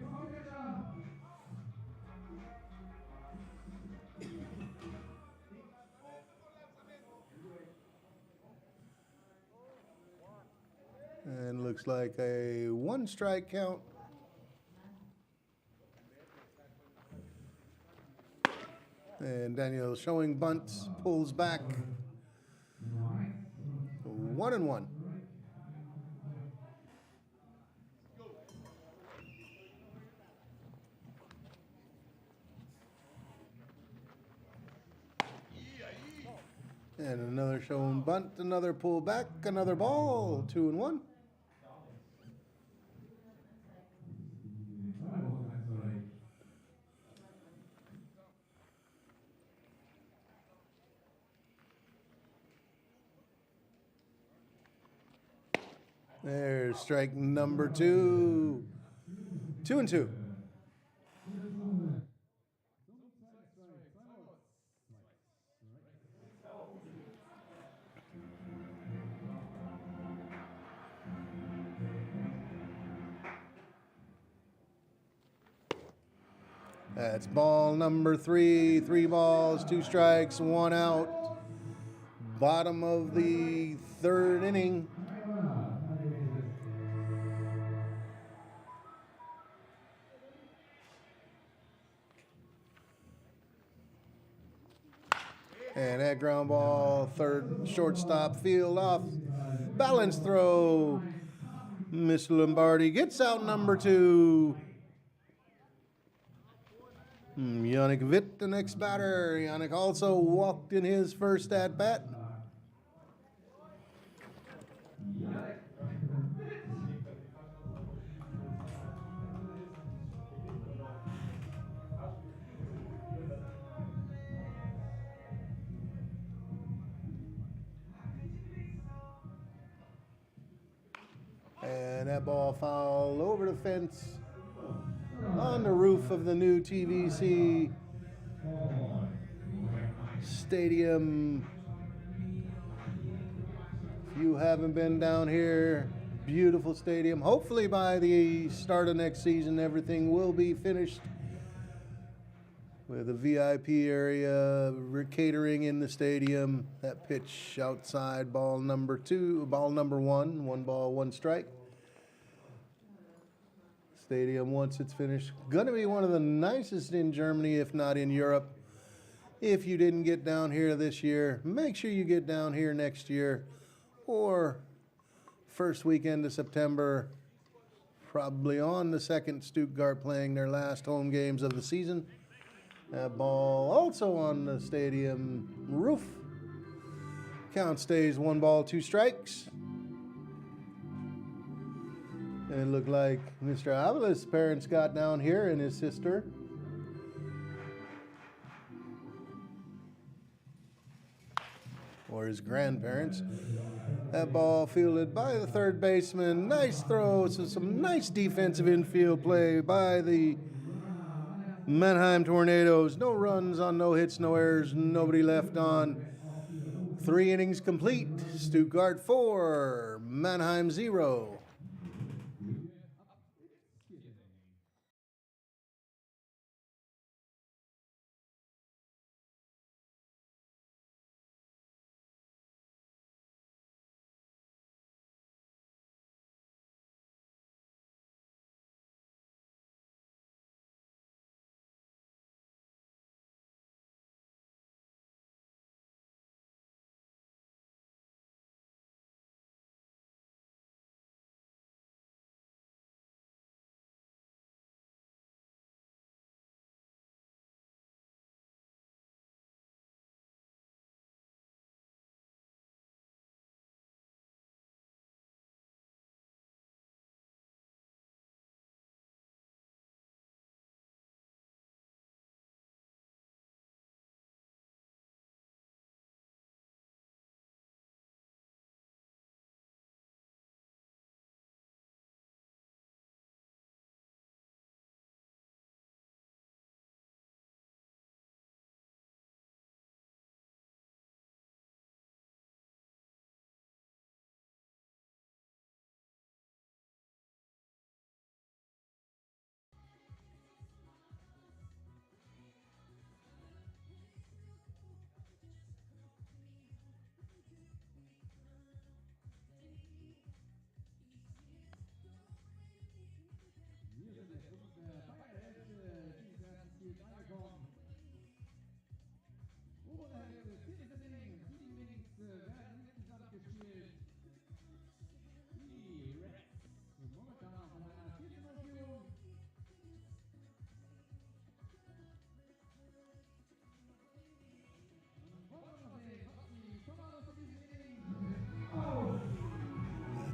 And looks like a 1-strike count. And Daniel showing bunts, pulls back. 1-1. And another showing bunt, another pull back, another ball, 2-1. There's strike number 2. 2-2. That's ball number 3. 3 balls, 2 strikes, 1 out. Bottom of the third inning. And that ground ball, third shortstop field off. Balance throw. Mr. Lombardi gets out number 2. Yannick Witt, the next batter. Yannick also walked in his first at-bat. And that ball foul over the fence. on the roof of the new TVC Stadium. If you haven't been down here, beautiful stadium. Hopefully by the start of next season, everything will be finished with a VIP area, catering in the stadium. That pitch outside, ball number one, 1 ball, 1 strike. Stadium, once it's finished, gonna be one of the nicest in Germany, if not in Europe. If you didn't get down here this year, make sure you get down here next year, or first weekend of September, probably on the second. Stuttgart playing their last home games of the season. That ball also on the stadium roof. Count stays 1 ball, 2 strikes. And it looked like Mr. Avila's parents got down here, and his sister. Or his grandparents. That ball fielded by the third baseman. Nice throw. So some nice defensive infield play by the Mannheim Tornadoes. No runs on no hits, no errors, nobody left on. 3 innings complete. Stuttgart 4, Mannheim 0.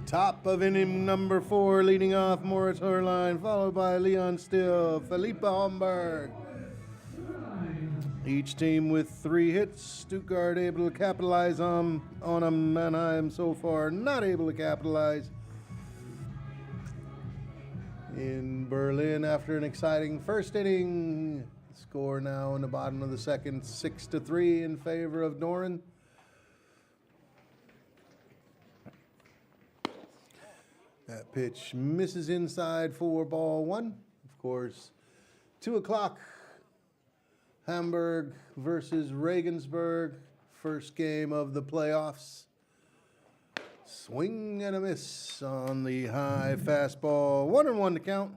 Top of inning number 4, leading off Moritz Horlein, followed by Leon Still, Felipe Homburg. Each team with 3 hits. Stuttgart able to capitalize on them. Mannheim so far not able to capitalize. In Berlin, after an exciting first inning, score now in the bottom of the second, 6-3 in favor of Doran. That pitch misses inside for ball 1. Of course, 2 o'clock, Hamburg versus Regensburg. First game of the playoffs. Swing and a miss on the high fastball. 1-1 to count.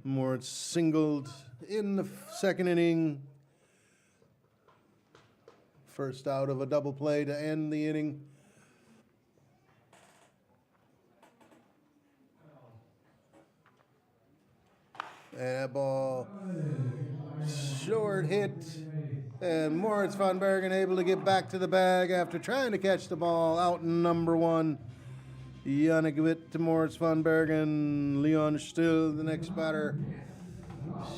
Moritz singled in the second inning. First out of a double play to end the inning. And that ball, short hit, and Moritz von Bergen able to get back to the bag after trying to catch the ball out in number 1. Yannick Witt to Moritz von Bergen, Leon Still, the next batter.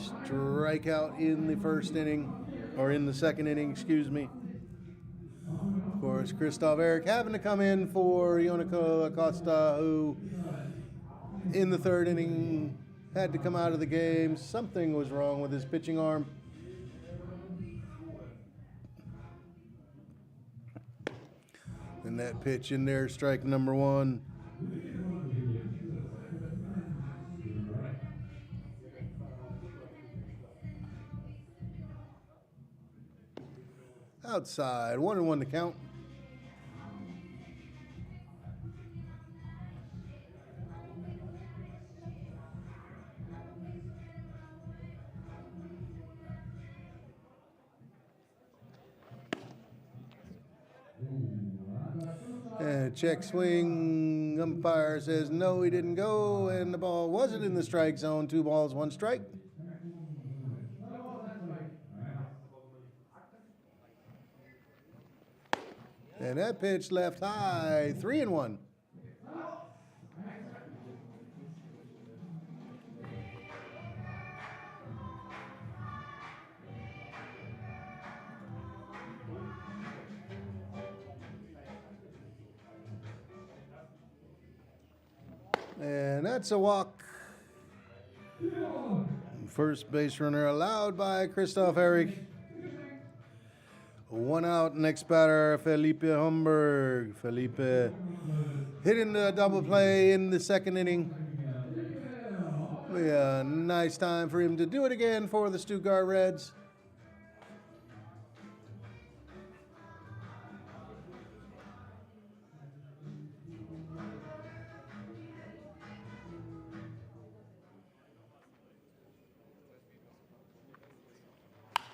Strikeout in the first inning, or in the second inning, excuse me. Of course, Christoph Eric having to come in for Yoniko Acosta, who in the third inning had to come out of the game. Something was wrong with his pitching arm. And that pitch in there, strike number one. Outside, 1-1 to count. And check swing. Umpire says no, he didn't go, and the ball wasn't in the strike zone. 2 balls, 1 strike. And that pitch left high, 3-1. And that's a walk. First base runner allowed by Christoph Herrig. 1 out, next batter, Felipe Humberg. Felipe hitting the double play in the 2nd inning. Be a nice time for him to do it again for the Stuttgart Reds.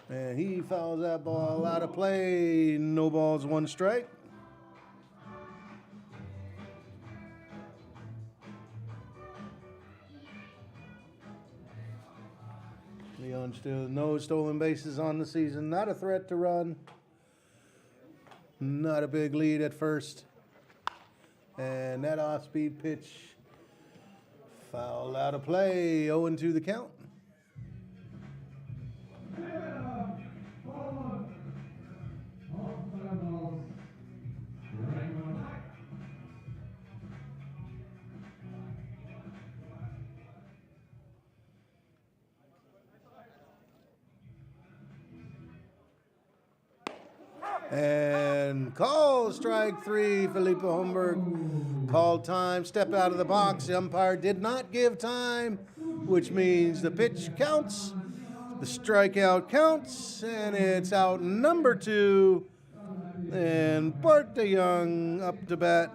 And he fouls that ball out of play. No balls, 1 strike. Leon still no stolen bases on the season. Not a threat to run. Not a big lead at first. And that off-speed pitch fouled out of play. 0-2 the count. And call strike 3, Felipe Humberg. Called time, step out of the box. The umpire did not give time, which means the pitch counts, the strikeout counts, and it's out number 2. And Bart DeYoung up to bat.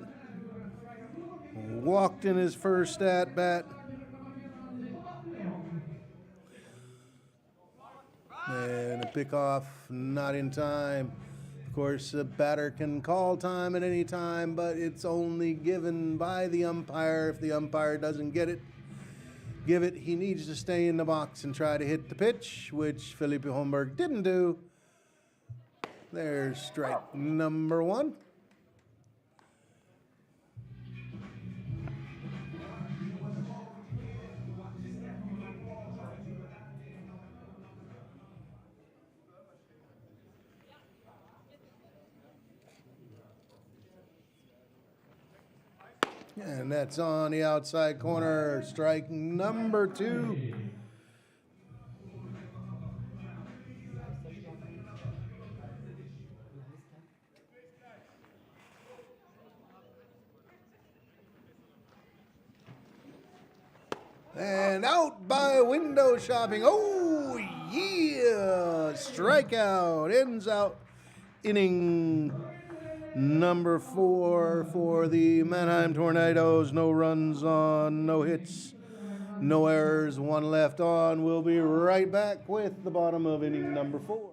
Walked in his first at bat. And a pickoff, not in time. Of course, a batter can call time at any time, but it's only given by the umpire. If the umpire doesn't give it, he needs to stay in the box and try to hit the pitch, which Felipe Humberg didn't do. There's strike number 1. And that's on the outside corner, strike number 2. And out by window shopping. Oh, yeah! Strikeout. Ends out inning number 4 for the Mannheim Tornados. No runs on, no hits, no errors, 1 left on. We'll be right back with the bottom of inning number 4.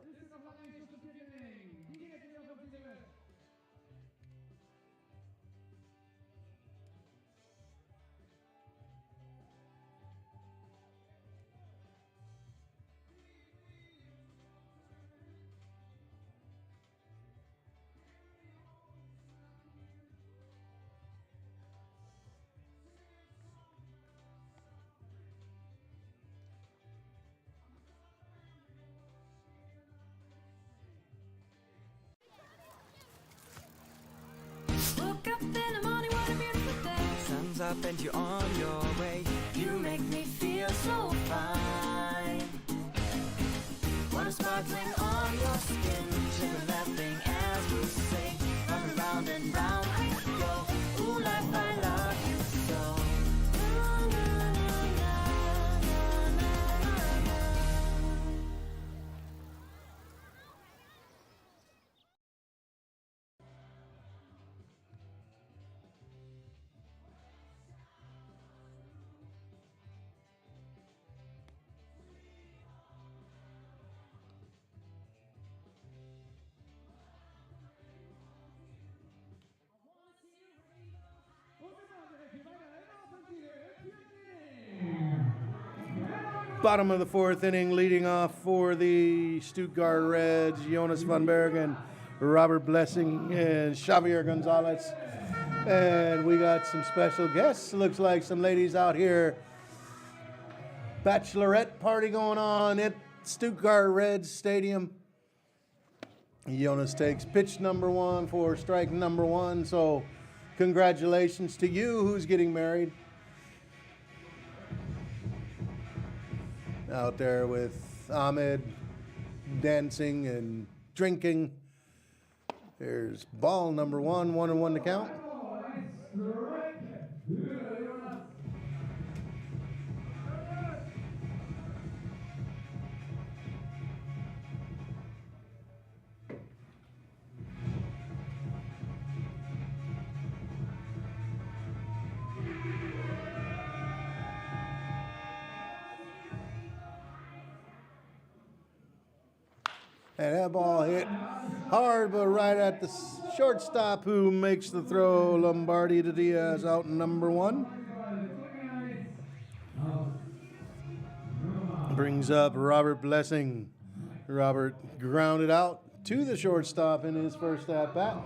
Woke up in the morning, what a beautiful day. Sun's up and you're on your way. You make me feel so so fine. Water sparkling on your skin, sugar laughing as we sing. Round and round we go. Ooh, life, I love you so. Na, na, na, na, na, na, na. Bottom of the fourth inning, leading off for the Stuttgart Reds, Jonas van Bergen, Robert Blessing, and Xavier Gonzalez. And we got some special guests. Looks like some ladies out here. Bachelorette party going on at Stuttgart Reds Stadium. Jonas takes pitch number one for strike number one. So congratulations to you who's getting married. Out there with Ahmed dancing and drinking. There's ball number one, 1-1 to count. And that ball hit hard, but right at the shortstop who makes the throw. Lombardi to Diaz out number one. Brings up Robert Blessing. Robert grounded out to the shortstop in his first at bat.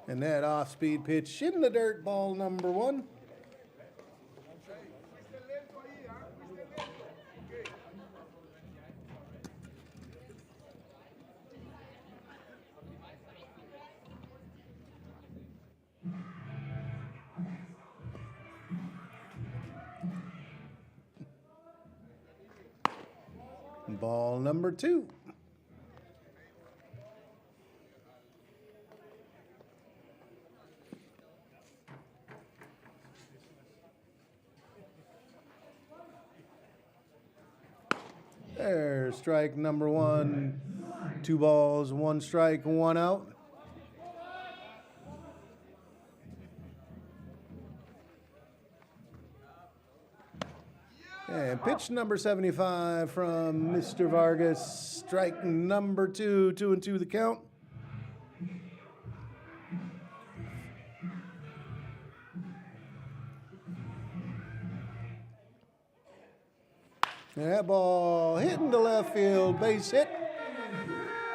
And that off-speed pitch in the dirt, ball number one. Ball number two. There's strike number one. 2 balls, 1 strike, 1 out. And pitch number 75 from Mr. Vargas. Strike number 2, 2-2 the count. And that ball hitting the left field, base hit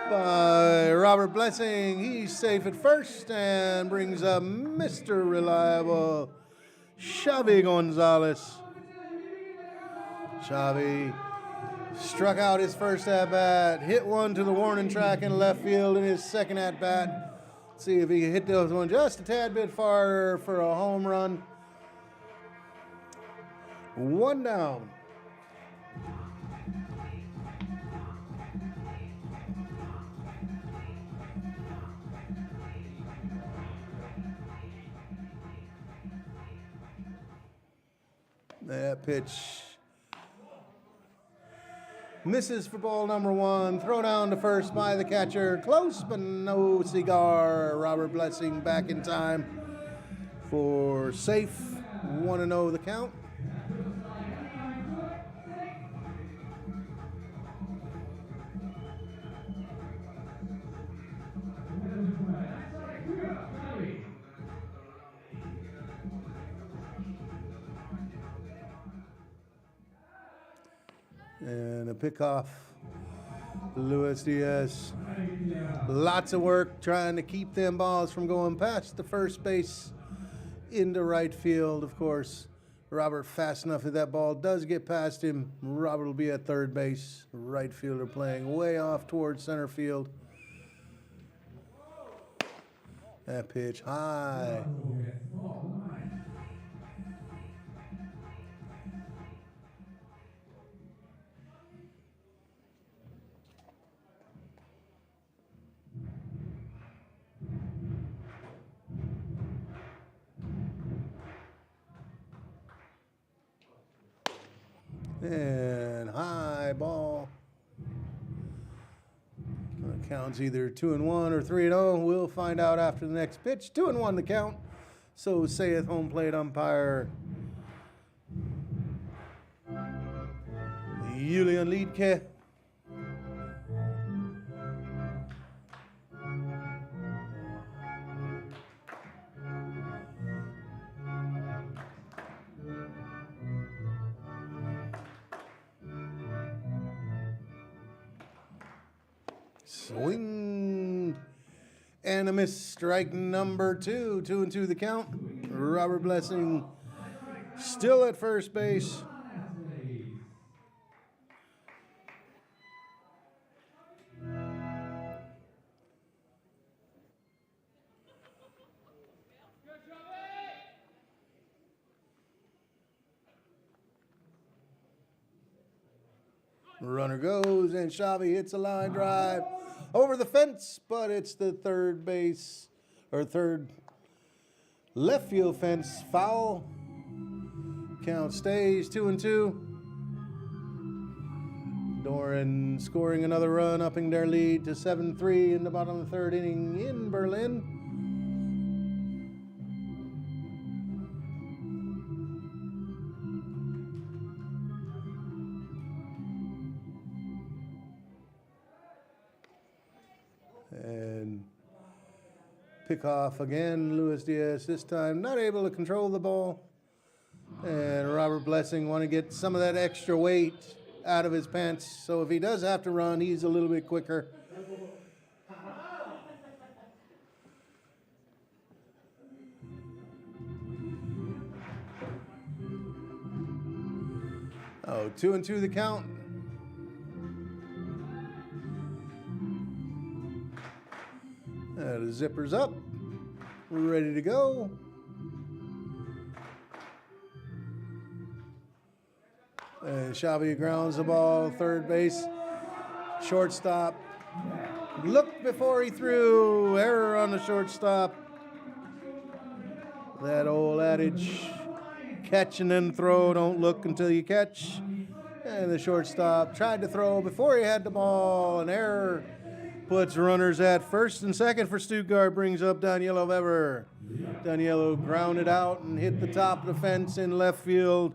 by Robert Blessing. He's safe at first and brings up Mr. Reliable, Xavi Gonzalez. Xavi struck out his first at-bat, hit one to the warning track in left field in his second at-bat. Let's see if he can hit those one just a tad bit farther for a home run. 1 down. That pitch misses for ball number 1. Throw down to first by the catcher. Close, but no cigar. Robert Blessing back in time for safe. 1-0 the count. And a pickoff, Luis Diaz. Lots of work trying to keep them balls from going past the first base into right field, of course. Robert fast enough that that ball does get past him. Robert will be at third base. Right fielder playing way off towards center field. That pitch high. And high ball. Count's either 2-1 or 3-0. We'll find out after the next pitch. 2-1 the count. So saith home plate umpire Julian Liedke. Swing and a miss. Strike number 2. 2-2 the count. Robert Blessing still at first base. Runner goes, and Xavi hits a line drive over the fence, but it's the third base, or third left field fence foul. Count stays 2-2. Doran scoring another run, upping their lead to 7-3 in the bottom of the third inning in Berlin. And pick off again, Luis Diaz this time not able to control the ball. And Robert Blessing want to get some of that extra weight out of his pants. So if he does have to run, he's a little bit quicker. Oh, 2-2 the count. The zipper's up. We're ready to go. And Xavi grounds the ball, third base. Shortstop looked before he threw. Error on the shortstop. That old adage, catch and then throw, don't look until you catch. And the shortstop tried to throw before he had the ball. An error puts runners at first and second for Stuttgart, brings up Danielo Weber. Danielo grounded out and hit the top of the fence in left field.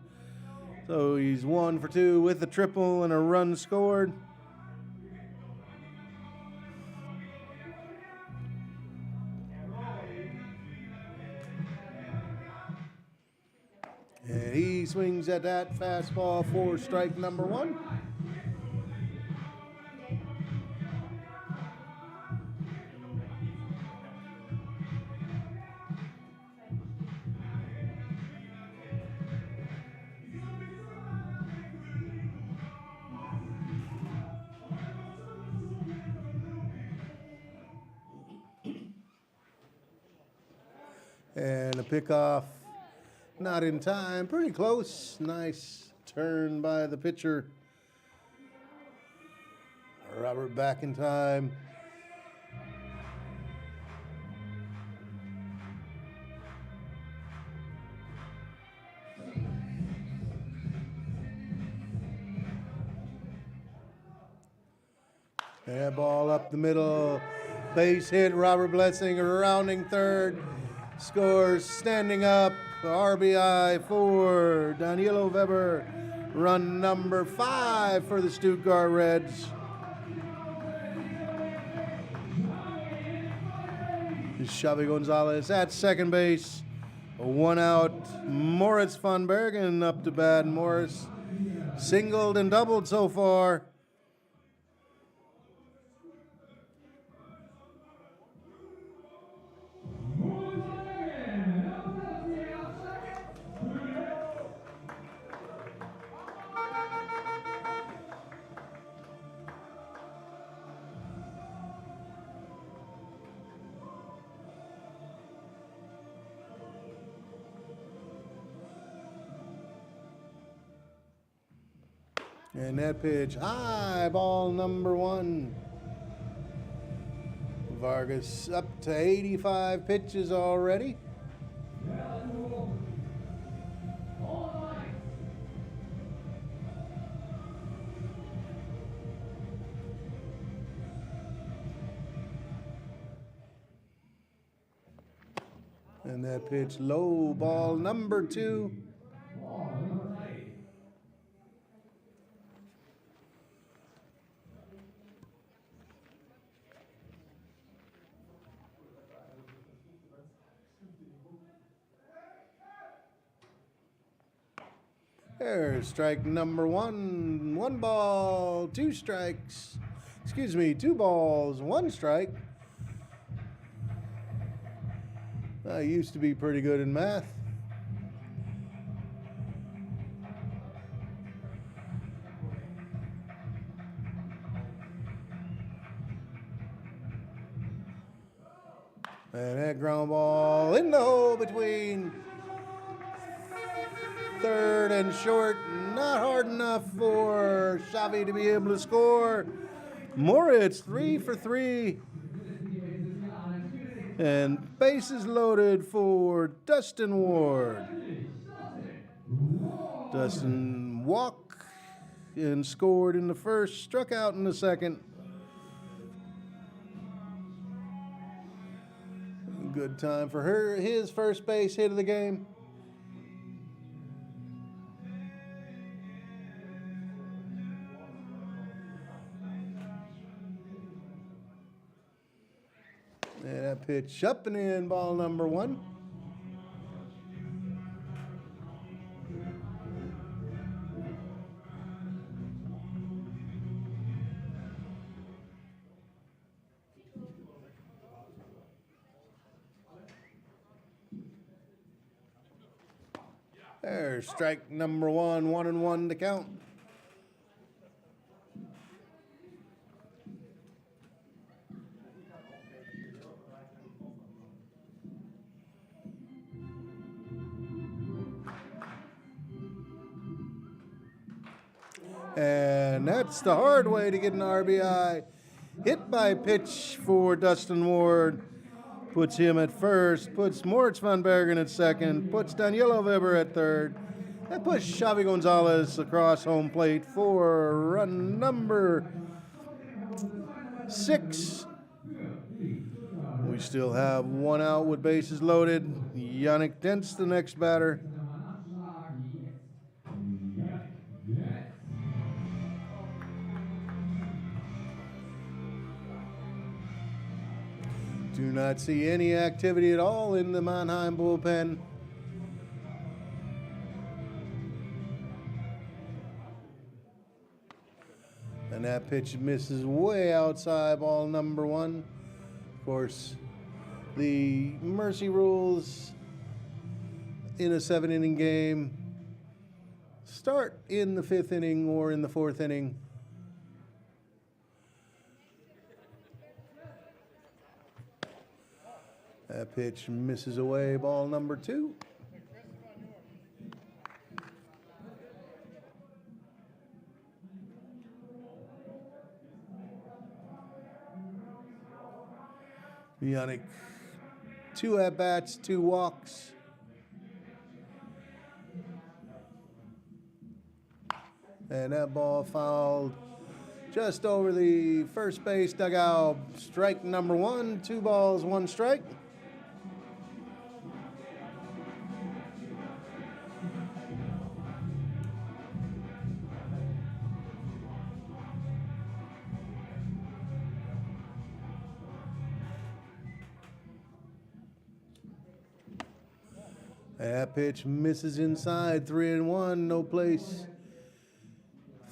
So he's 1 for 2 with a triple and a run scored. And he swings at that fastball for strike number 1. And a pickoff, not in time, pretty close. Nice turn by the pitcher. Robert back in time. That ball up the middle. Base hit, Robert Blessing rounding third. Scores standing up, RBI for Danielo Weber. Run number 5 for the Stuttgart Reds. Xavi Gonzalez at second base. 1 out. Moritz von Bergen up to bat. Morris singled and doubled so far. And that pitch, high, ball number 1. Vargas up to 85 pitches already. And that pitch low, ball number 2. There's strike number 1. 1 ball, 2 strikes. Excuse me, 2 balls, 1 strike. I used to be pretty good in math. And that ground ball in the hole between third and short. Not hard enough for Xavi to be able to score. Moritz 3 for 3. And bases loaded for Dustin Ward. Dustin walked and scored in the first, struck out in the second. Good time for his first base hit of the game. And that pitch up and in, ball number 1. There's strike number 1, 1-1 to count. And that's the hard way to get an RBI. Hit by pitch for Dustin Ward. Puts him at first, puts Moritz van Bergen at second, puts Danilo Weber at third, and puts Xavi Gonzalez across home plate for run number 6. We still have 1 out with bases loaded. Yannick Dent's the next batter. Do not see any activity at all in the Mannheim bullpen. And that pitch misses way outside, ball number 1. Of course, the mercy rules in a 7-inning game start in the 5th inning or in the 4th inning. That pitch misses away, ball number 2. Yannick, 2 at-bats, 2 walks. And that ball fouled just over the first base dugout. Strike number 1, 2 balls, 1 strike. That pitch misses inside, 3-1, no place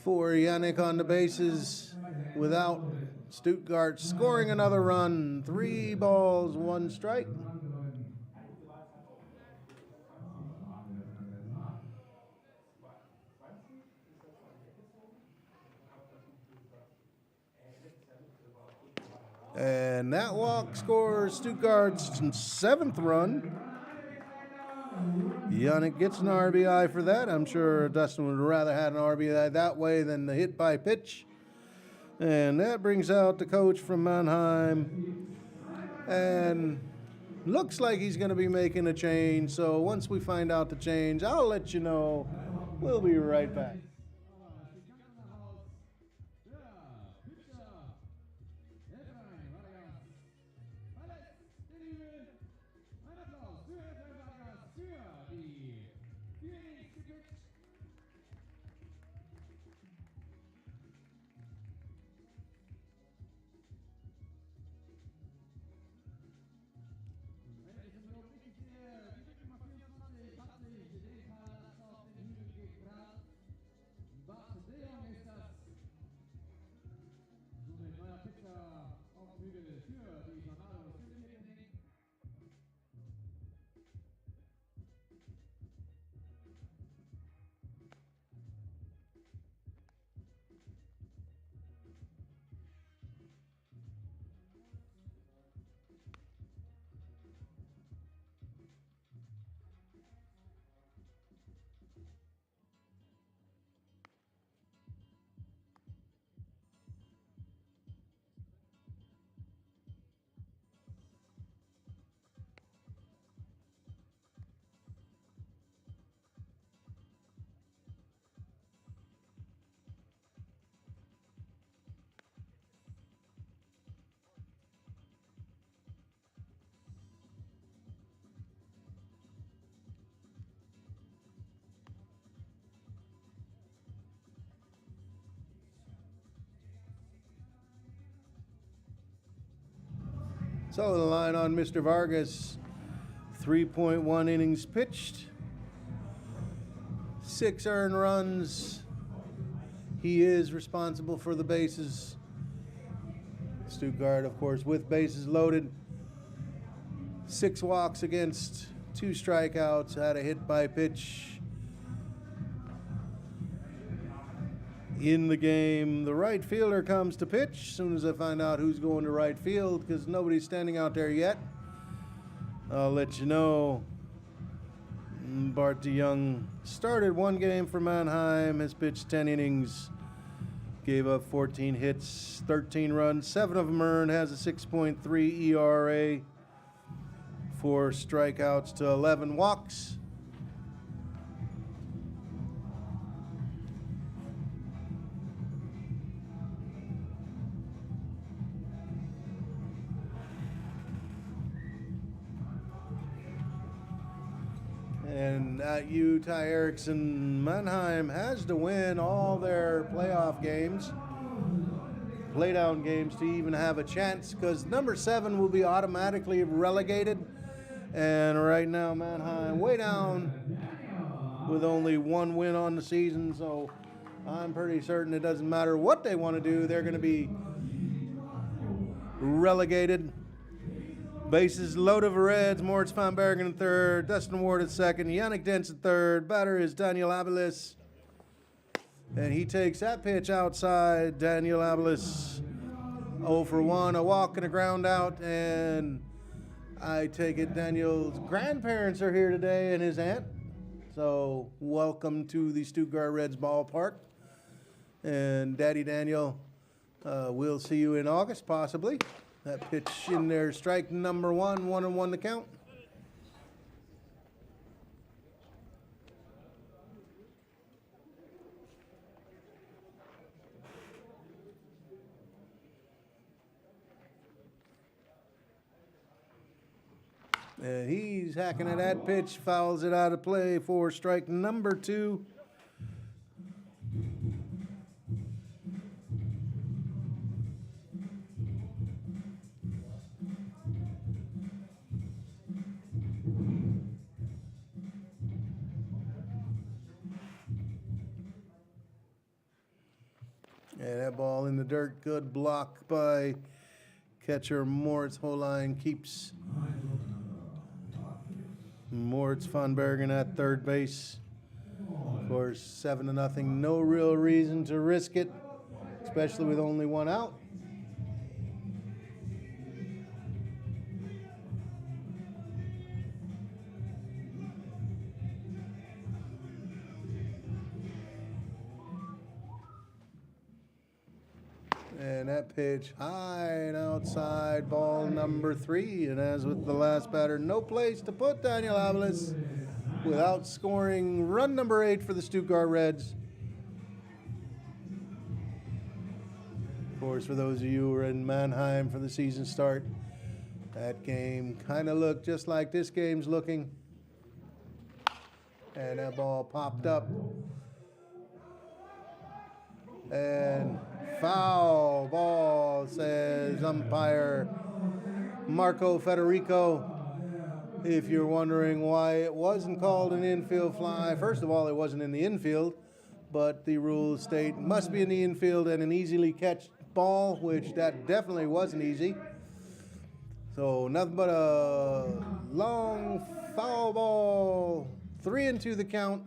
for Yannick on the bases without Stuttgart scoring another run. 3 balls, 1 strike. And that walk scores Stuttgart's 7th run. Yannick gets an RBI for that. I'm sure Dustin would rather have an RBI that way than the hit by pitch. And that brings out the coach from Mannheim. And looks like he's going to be making a change. So once we find out the change, I'll let you know. We'll be right back. So the line on Mr. Vargas, 3.1 innings pitched, 6 earned runs. He is responsible for the bases. Stuttgart, of course, with bases loaded. 6 walks against 2 strikeouts, had a hit by pitch. In the game, the right fielder comes to pitch as soon as I find out who's going to right field, because nobody's standing out there yet. I'll let you know. Bart DeYoung started 1 game for Mannheim, has pitched 10 innings, gave up 14 hits, 13 runs, 7 of them earned, has a 6.3 ERA, 4 strikeouts to 11 walks. And at Ty Erickson, Mannheim has to win all their playoff games, playdown games, to even have a chance, because number 7 will be automatically relegated. And right now, Mannheim way down with only 1 win on the season. So I'm pretty certain it doesn't matter what they want to do, they're going to be relegated. Bases loaded for Reds. Moritz van Bergen in third. Dustin Ward at second. Yannick Dentz at third. Batter is Daniel Abeles. And he takes that pitch outside. Daniel Abeles 0 for 1. A walk and a ground out. And I take it Daniel's grandparents are here today and his aunt. So welcome to the Stuttgart Reds ballpark. And Daddy Daniel, we'll see you in August possibly. That pitch in there, strike number 1, 1-1 to count. And he's hacking at that pitch, fouls it out of play for strike number 2. And that ball in the dirt, good block by catcher Moritz Holein, keeps Moritz van Bergen at third base. Of course, 7-0, no real reason to risk it, especially with only 1 out. And that pitch high and outside, ball number 3. And as with the last batter, no place to put Daniel Abeles without scoring run number 8 for the Stuttgart Reds. Of course, for those of you who are in Mannheim for the season start, that game kind of looked just like this game's looking. And that ball popped up. And foul ball, says umpire Marco Federico. If you're wondering why it wasn't called an infield fly, first of all, it wasn't in the infield, but the rules state must be in the infield and an easily catch ball, which that definitely wasn't easy. So nothing but a long foul ball. 3-2 the count.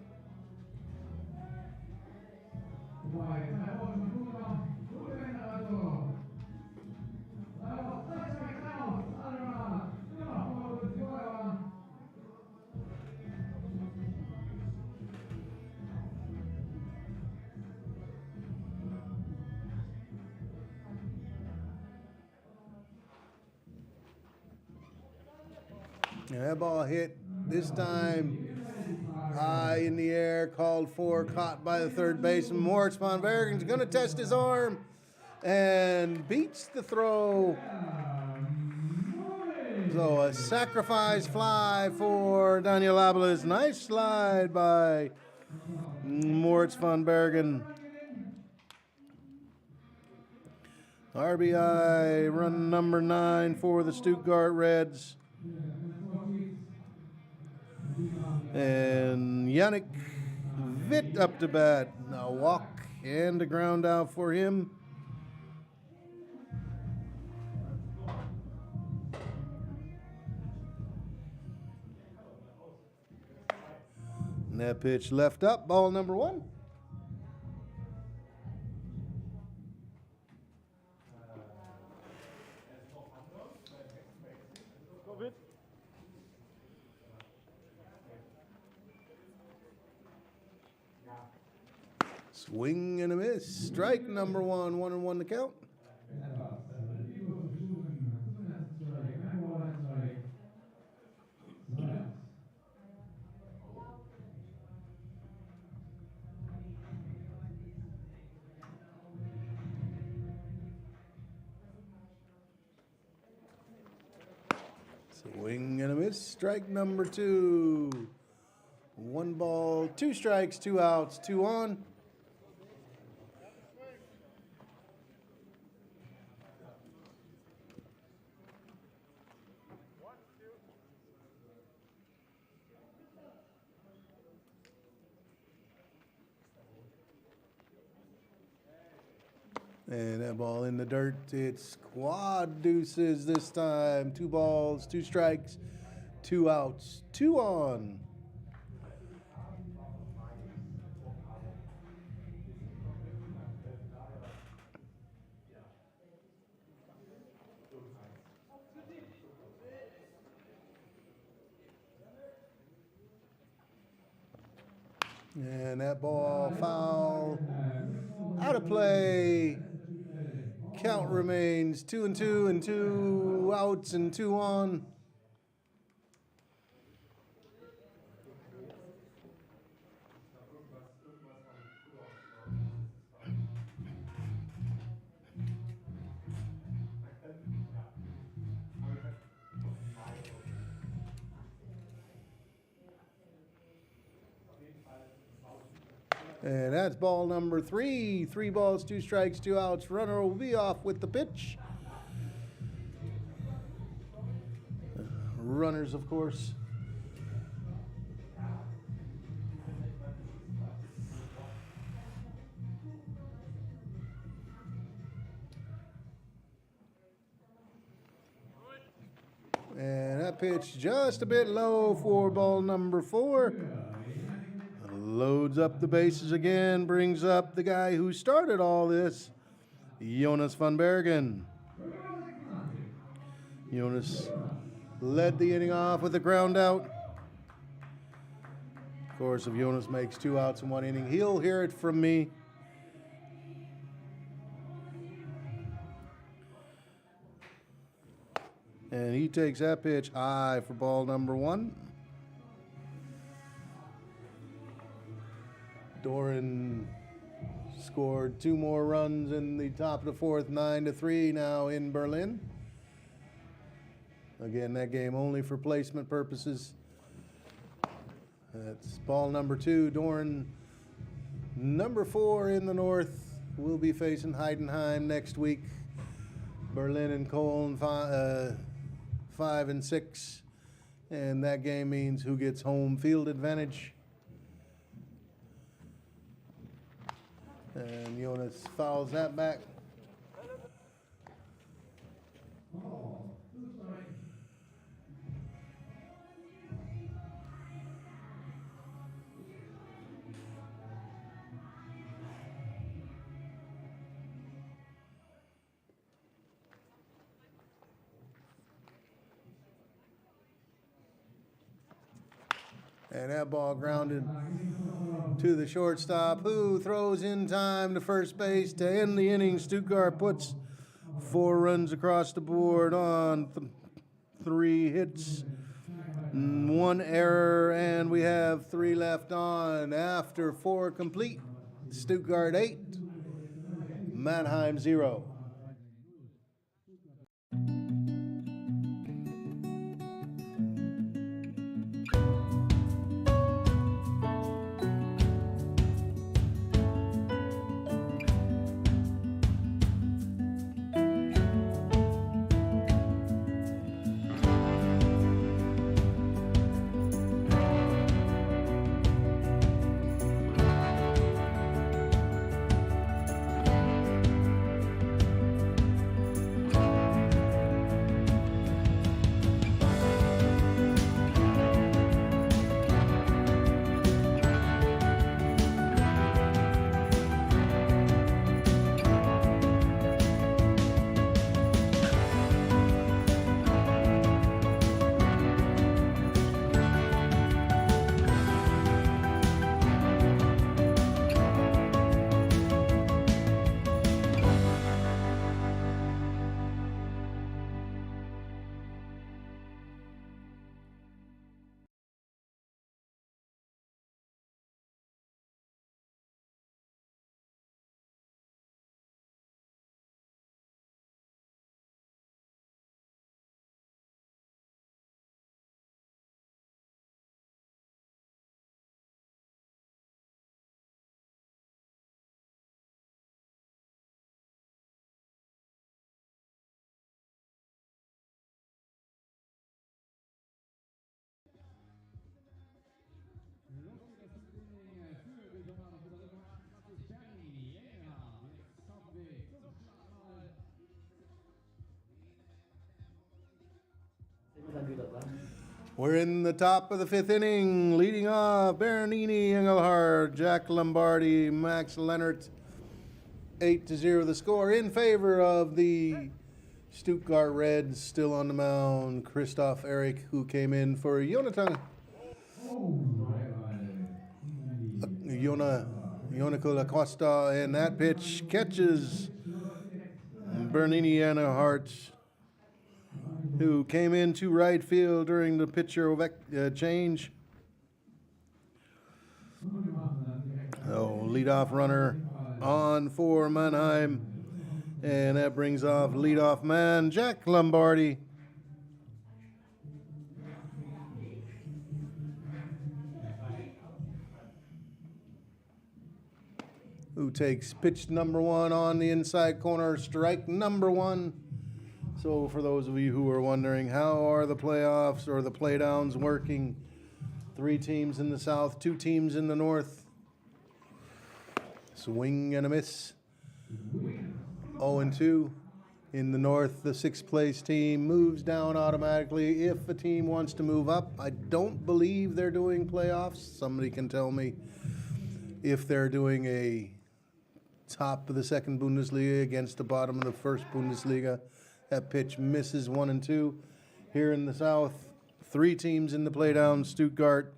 And that ball hit this time high in the air, called for, caught by the third baseman. Moritz von Bergen's going to test his arm and beats the throw. So a sacrifice fly for Daniel Abeles. Nice slide by Moritz von Bergen. RBI run number 9 for the Stuttgart Reds. And Yannick Witt up to bat. A walk and a ground out for him. And that pitch left up, ball number 1. Swing and a miss. Strike number 1, 1-1 to count. Swing and a miss. Strike number 2. 1 ball, 2 strikes, 2 outs, 2 on. And that ball in the dirt. It's quad deuces this time. 2 balls, 2 strikes, 2 outs, 2 on. And that ball foul. Out of play. Count remains 2-2 and 2 outs and 2 on. And that's ball number 3. 3 balls, 2 strikes, 2 outs. Runner will be off with the pitch. Runners, of course. And that pitch just a bit low for ball number 4. Loads up the bases again, brings up the guy who started all this, Jonas von Bergen. Jonas led the inning off with a ground out. Of course, if Jonas makes 2 outs in 1 inning, he'll hear it from me. And he takes that pitch high for ball number 1. Doran scored 2 more runs in the top of the 4th, 9-3 now in Berlin. Again, that game only for placement purposes. That's ball number 2. Doran, number 4 in the North, will be facing Heidenheim next week. Berlin and Cologne 5 and 6, and that game means who gets home field advantage. And Jonas fouls that back. And that ball grounded to the shortstop, who throws in time to first base to end the inning. Stuttgart puts 4 runs across the board on 3 hits, 1 error, and we have 3 left on after 4 complete. Stuttgart 8, Mannheim 0. We're in the top of the 5th inning. Leading off, Bernini, Engelhardt, Jack Lombardi, Max Leonard. 8-0 the score in favor of the Stuttgart Reds. Still on the mound, Christoph Eric, who came in for Jonathan. Yonako Acosta, and that pitch catches Bernini Engelhardt, who came into right field during the pitcher change. Leadoff runner on for Mannheim, and that brings off leadoff man Jack Lombardi. Who takes pitch number 1 on the inside corner, strike number 1. So for those of you who are wondering, how are the playoffs or the playdowns working? 3 teams in the South, 2 teams in the North. Swing and a miss. 0-2. In the North, the 6th place team moves down automatically if a team wants to move up. I don't believe they're doing playoffs. Somebody can tell me if they're doing a top of the 2nd Bundesliga against the bottom of the 1st Bundesliga. That pitch misses 1-2. Here in the South, 3 teams in the playdown. Stuttgart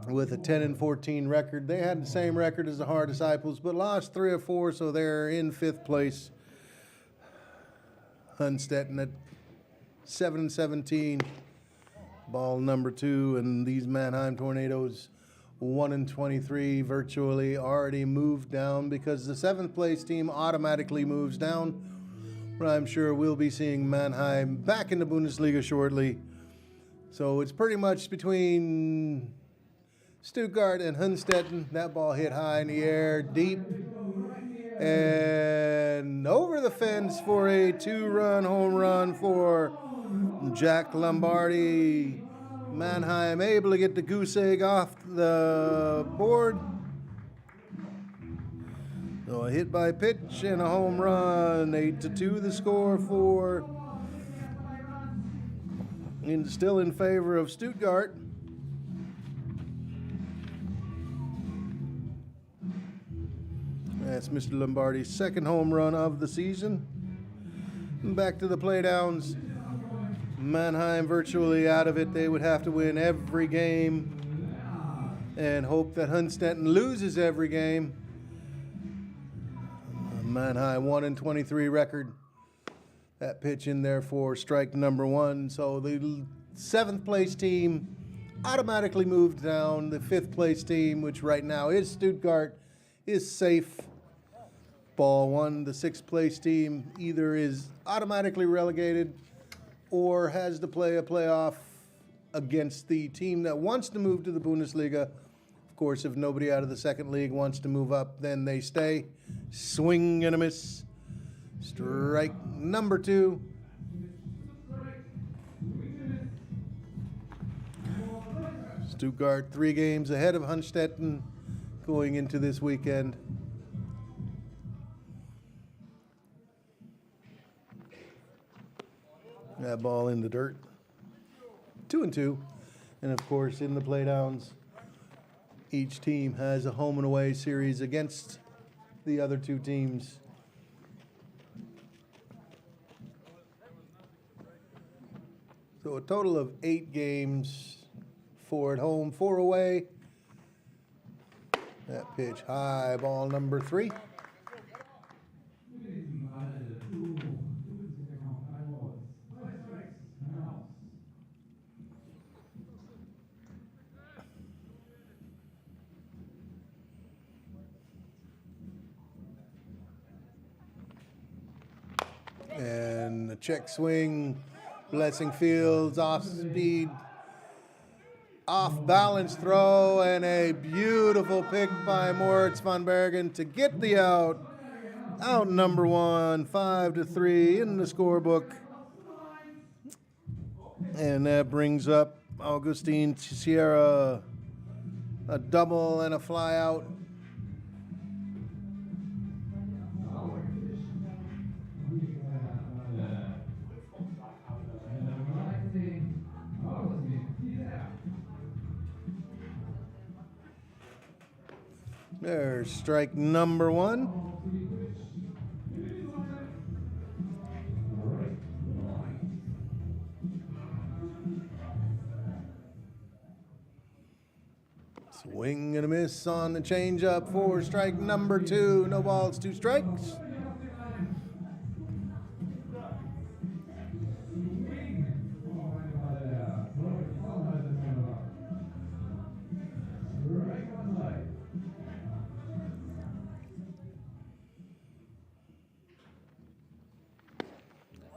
with a 10-14 record. They had the same record as the Hard Disciples, but lost 3 of 4, so they're in 5th place. Hunstetten at 7-17. Ball number 2, and these Mannheim Tornadoes 1-23 virtually already moved down because the 7th place team automatically moves down. But I'm sure we'll be seeing Mannheim back in the Bundesliga shortly. So it's pretty much between Stuttgart and Hunstetten. That ball hit high in the air, deep, and over the fence for a 2-run home run for Jack Lombardi. Mannheim able to get the goose egg off the board. So a hit by pitch and a home run. 8-2 the score for, and still in favor of Stuttgart. That's Mr. Lombardi's second home run of the season. Back to the Playdowns. Mannheim virtually out of it. They would have to win every game and hope that Hunstetten loses every game. Mannheim 1-23 record. That pitch in there for strike number 1. So the 7th place team automatically moved down. The 5th place team, which right now is Stuttgart, is safe. Ball 1. The 6th place team either is automatically relegated or has to play a playoff against the team that wants to move to the Bundesliga. Of course, if nobody out of the second league wants to move up, then they stay. Swing and a miss. Strike number 2. Stuttgart 3 games ahead of Hunstetten going into this weekend. That ball in the dirt. 2-2. And of course, in the Playdowns, each team has a home and away series against the other 2 teams. So a total of 8 games, 4 at home, 4 away. That pitch high, ball number 3. And the check swing, Blessing Fields off speed, off balance throw, and a beautiful pick by Moritz van Bergen to get the out. Out number 1, 5-3 in the scorebook. And that brings up Augustine Sierra, a double and a fly out. There's strike number 1. Swing and a miss on the changeup for strike number 2. No balls, 2 strikes.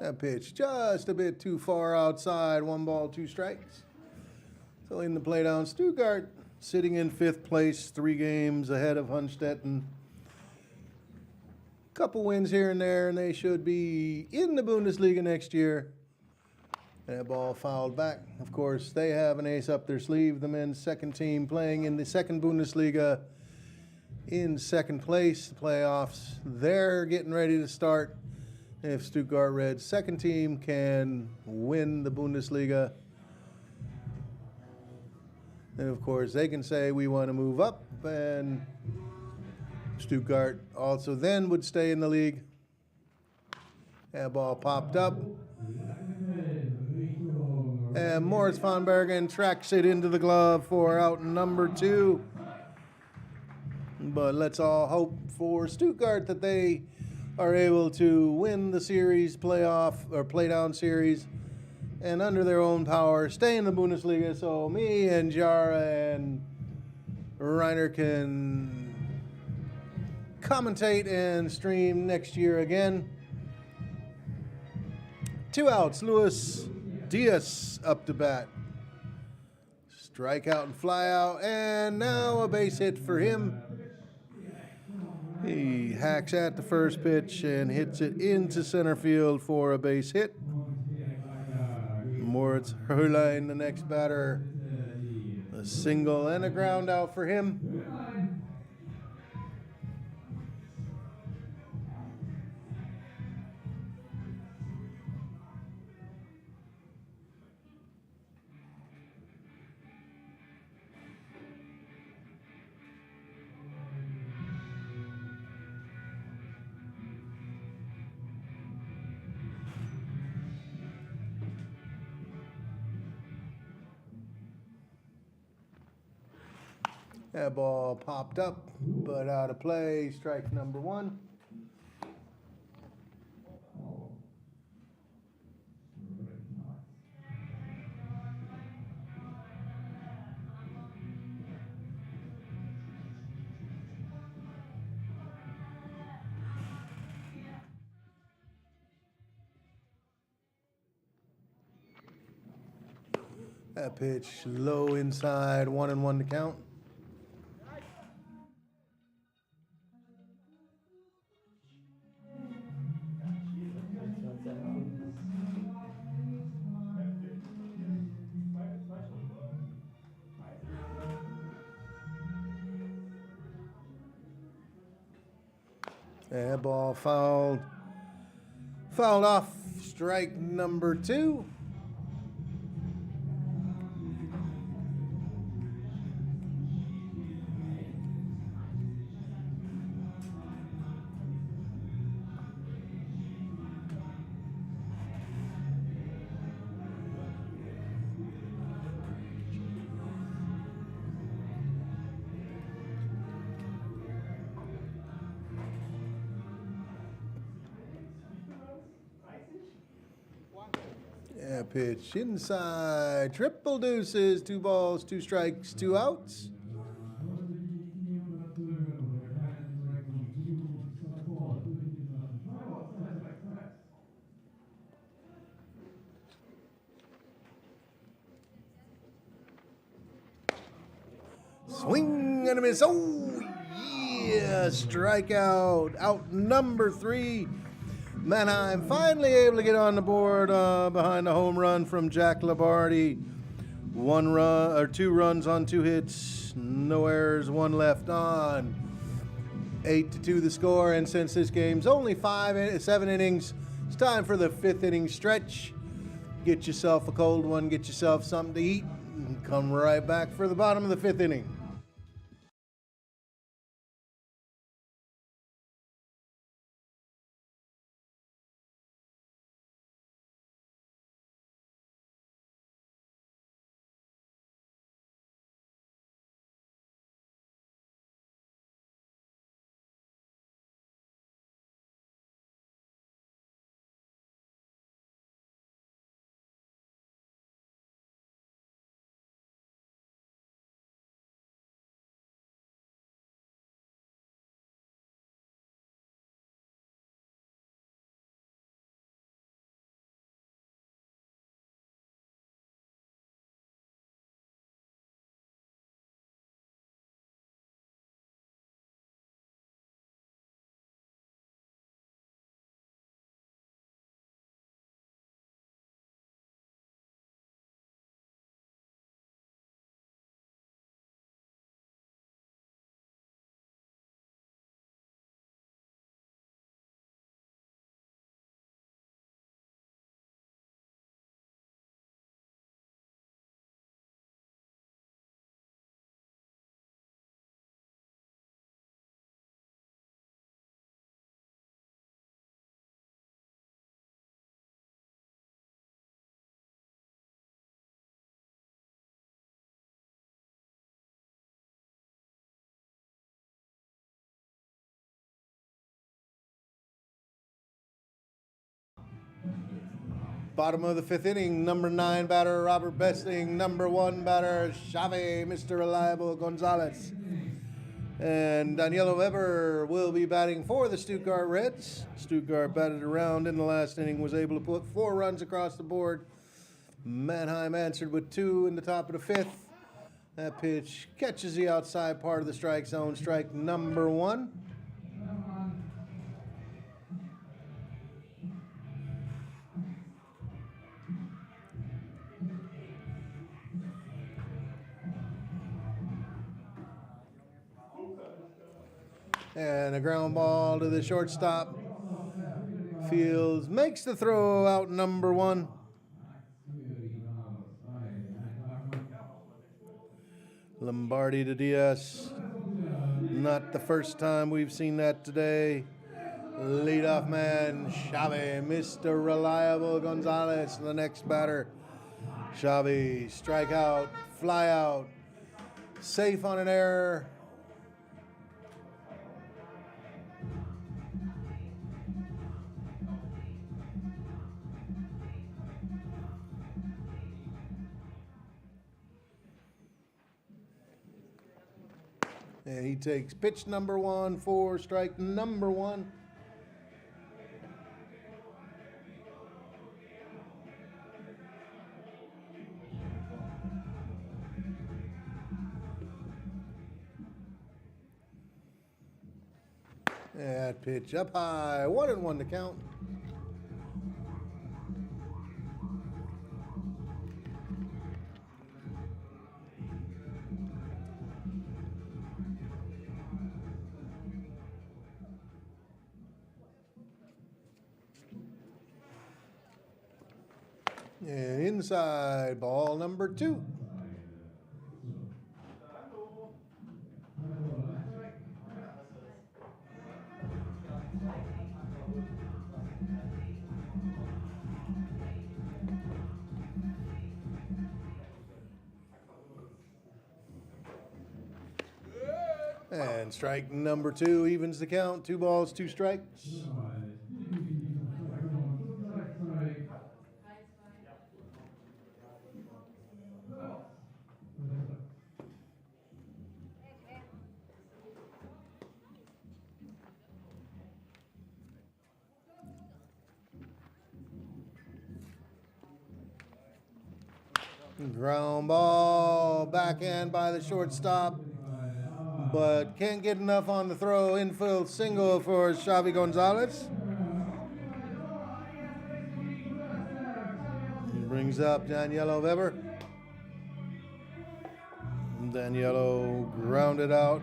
That pitch just a bit too far outside. 1 ball, 2 strikes. So in the Playdown, Stuttgart sitting in 5th place, 3 games ahead of Hunstetten. Couple wins here and there, and they should be in the Bundesliga next year. That ball fouled back. Of course, they have an ace up their sleeve. The men's second team playing in the second Bundesliga in 2nd place. The playoffs, they're getting ready to start. If Stuttgart Reds second team can win the Bundesliga, then of course they can say we want to move up, and Stuttgart also then would stay in the league. That ball popped up, and Moritz van Bergen tracks it into the glove for out number 2. But let's all hope for Stuttgart that they are able to win the series playoff or playdown series and under their own power stay in the Bundesliga, so me and Jara and Reiner can commentate and stream next year again. 2 outs, Luis Diaz up to bat. Strike out and fly out, and now a base hit for him. He hacks at the first pitch and hits it into center field for a base hit. Moritz Herlein, the next batter. A single and a ground out for him. That ball popped up, but out of play. Strike number 1. That pitch low inside, 1-1 to count. That ball fouled off. Strike number 2. Yeah, pitch inside. Triple deuces. 2 balls, 2 strikes, 2 outs. Swing and a miss. Oh, yeah. Strikeout. Out number 3. Mannheim finally able to get on the board behind a home run from Jack Labardi. 2 runs on 2 hits, no errors, 1 left on. 8-2 the score, and since this game's only 7 innings, it's time for the 5th inning stretch. Get yourself a cold one, get yourself something to eat, and come right back for the bottom of the 5th inning. Bottom of the 5th inning, number 9 batter, Robert Bessing, number 1 batter, Xavi, Mr. Reliable Gonzalez. And Daniela Weber will be batting for the Stuttgart Reds. Stuttgart batted around in the last inning, was able to put 4 runs across the board. Mannheim answered with 2 in the top of the 5th. That pitch catches the outside part of the strike zone, strike number 1. And a ground ball to the shortstop. Fields makes the throw, out number 1. Lombardi to Diaz. Not the first time we've seen that today. Leadoff man, Xavi, Mr. Reliable Gonzalez, the next batter. Xavi, strikeout, fly out, safe on an error. And he takes pitch number 1 for strike number 1. That pitch up high, 1-1 to count. And inside, ball number 2. And strike number 2 evens the count. 2 balls, 2 strikes. Ground ball, backhand by the shortstop, but can't get enough on the throw. Infield single for Xavi Gonzalez. He brings up Daniela Weber. Daniela grounded out,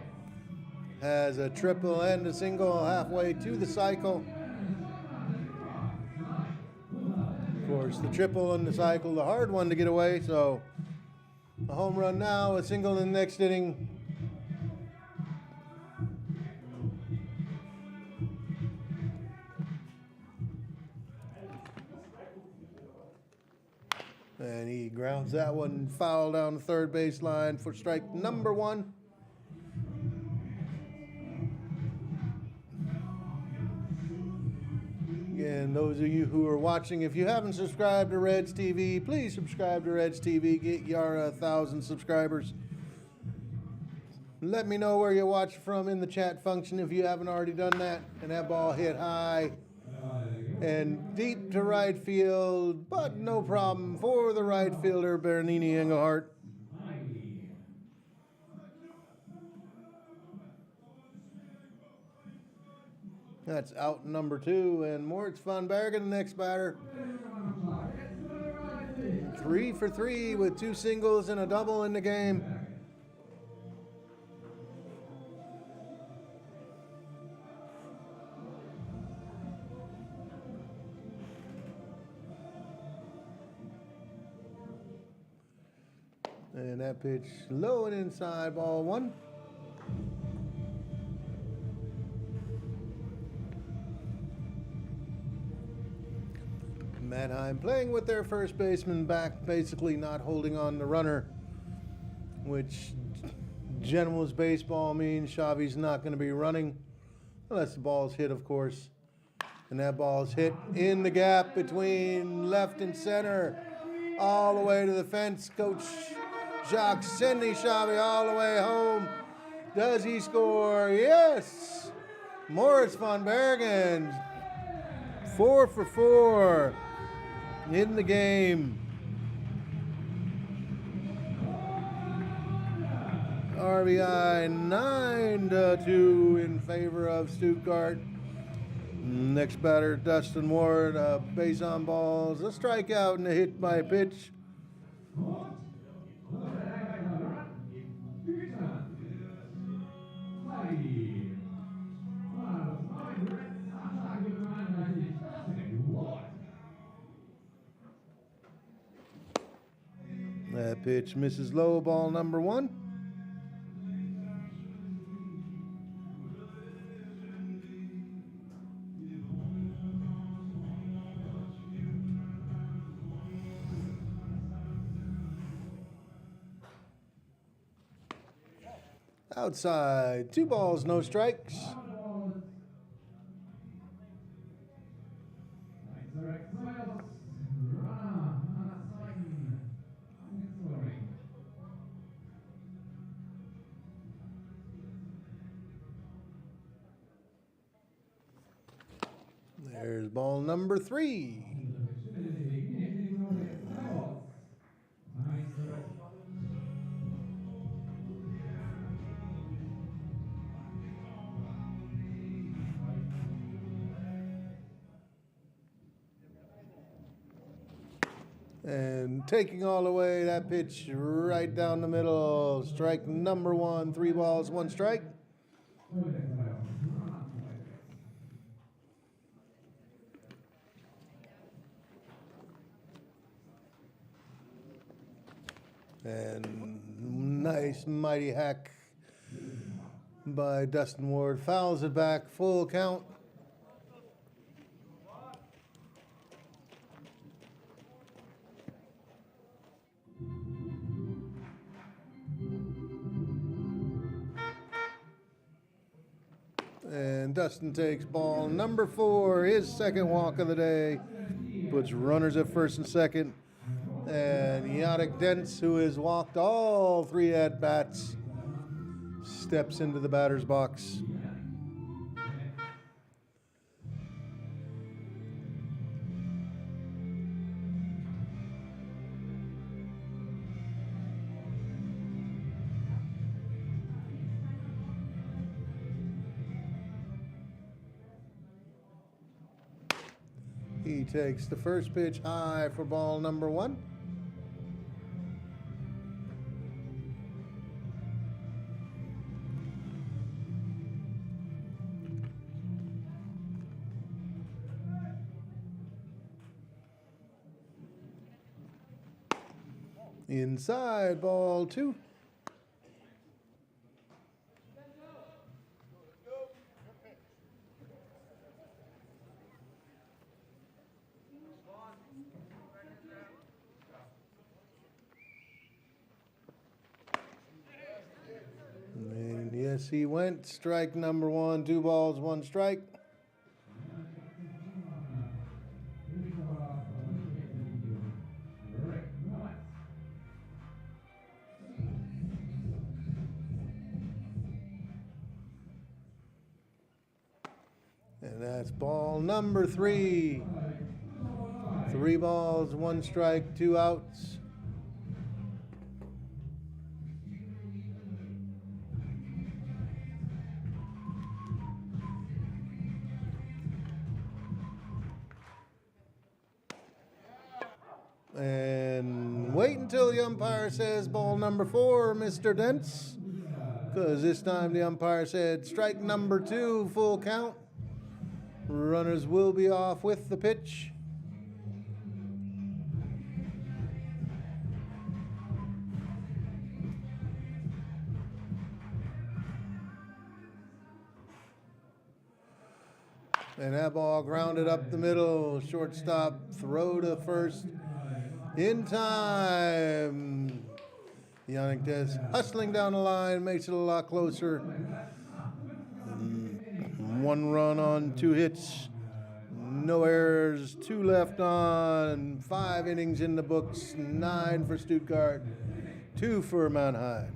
has a triple and a single halfway to the cycle. Of course, the triple and the cycle, the hard one to get away, so a home run now, a single in the next inning. And he grounds that one foul down the third baseline for strike number 1. Again, those of you who are watching, if you haven't subscribed to Reds TV, please subscribe to Reds TV. Get your 1,000 subscribers. Let me know where you watch from in the chat function if you haven't already done that. And that ball hit high and deep to right field, but no problem for the right fielder, Bernini Engelhardt. That's out number 2, and Moritz von Bergen, the next batter. 3 for 3 with 2 singles and a double in the game. And that pitch low and inside, ball 1. Mannheim playing with their first baseman back, basically not holding on the runner, which General's baseball means Xavi's not going to be running unless the ball's hit, of course. And that ball's hit in the gap between left and center, all the way to the fence. Coach Jacques Sidney Chavy all the way home. Does he score? Yes! Moritz von Bergen, 4 for 4 in the game. RBI 9-2 in favor of Stuttgart. Next batter, Dustin Ward, base on balls, a strikeout and a hit by pitch. That pitch misses low, ball number 1. Outside, 2 balls, no strikes. There's ball number 3. And taking all the way, that pitch right down the middle. Strike number 1, 3 balls, 1 strike. And nice mighty hack by Dustin Ward. Fouls it back, full count. And Dustin takes ball number 4, his second walk of the day. Puts runners at first and second. And Yannick Dentz, who has walked all 3 at-bats, steps into the batter's box. He takes the first pitch high for ball number 1. Inside, ball 2. And yes, he went. Strike number 1, 2 balls, 1 strike. And that's ball number 3. 3 balls, 1 strike, 2 outs. And wait until the umpire says ball number 4, Mr. Dentz, because this time the umpire said strike number 2, full count. Runners will be off with the pitch. And that ball grounded up the middle. Shortstop, throw to first. In time. Yannick Dentz hustling down the line, makes it a lot closer. 1 run on 2 hits. No errors, 2 left on, 5 innings in the books, 9 for Stuttgart, 2 for Mannheim.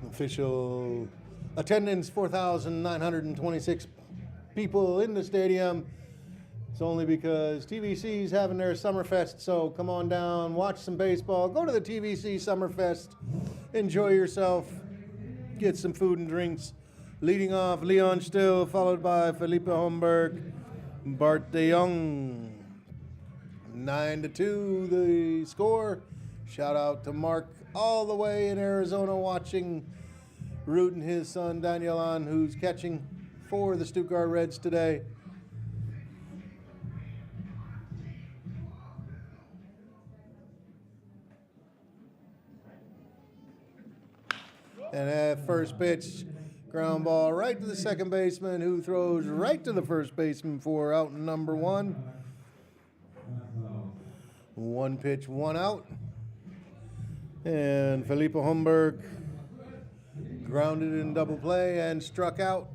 Official attendance 4,926 people in the stadium. It's only because TVC's having their Summerfest, so come on down, watch some baseball, go to the TVC Summerfest, enjoy yourself, get some food and drinks. Leading off, Leon Still, followed by Felipe Homburg, Bart de Jong. 9-2 the score. Shout out to Mark all the way in Arizona watching, rooting his son Daniel on, who's catching for the Stuttgart Reds today. And at first pitch, ground ball right to the second baseman, who throws right to the first baseman for out number 1. 1 pitch, 1 out. And Felipe Homburg grounded in double play and struck out.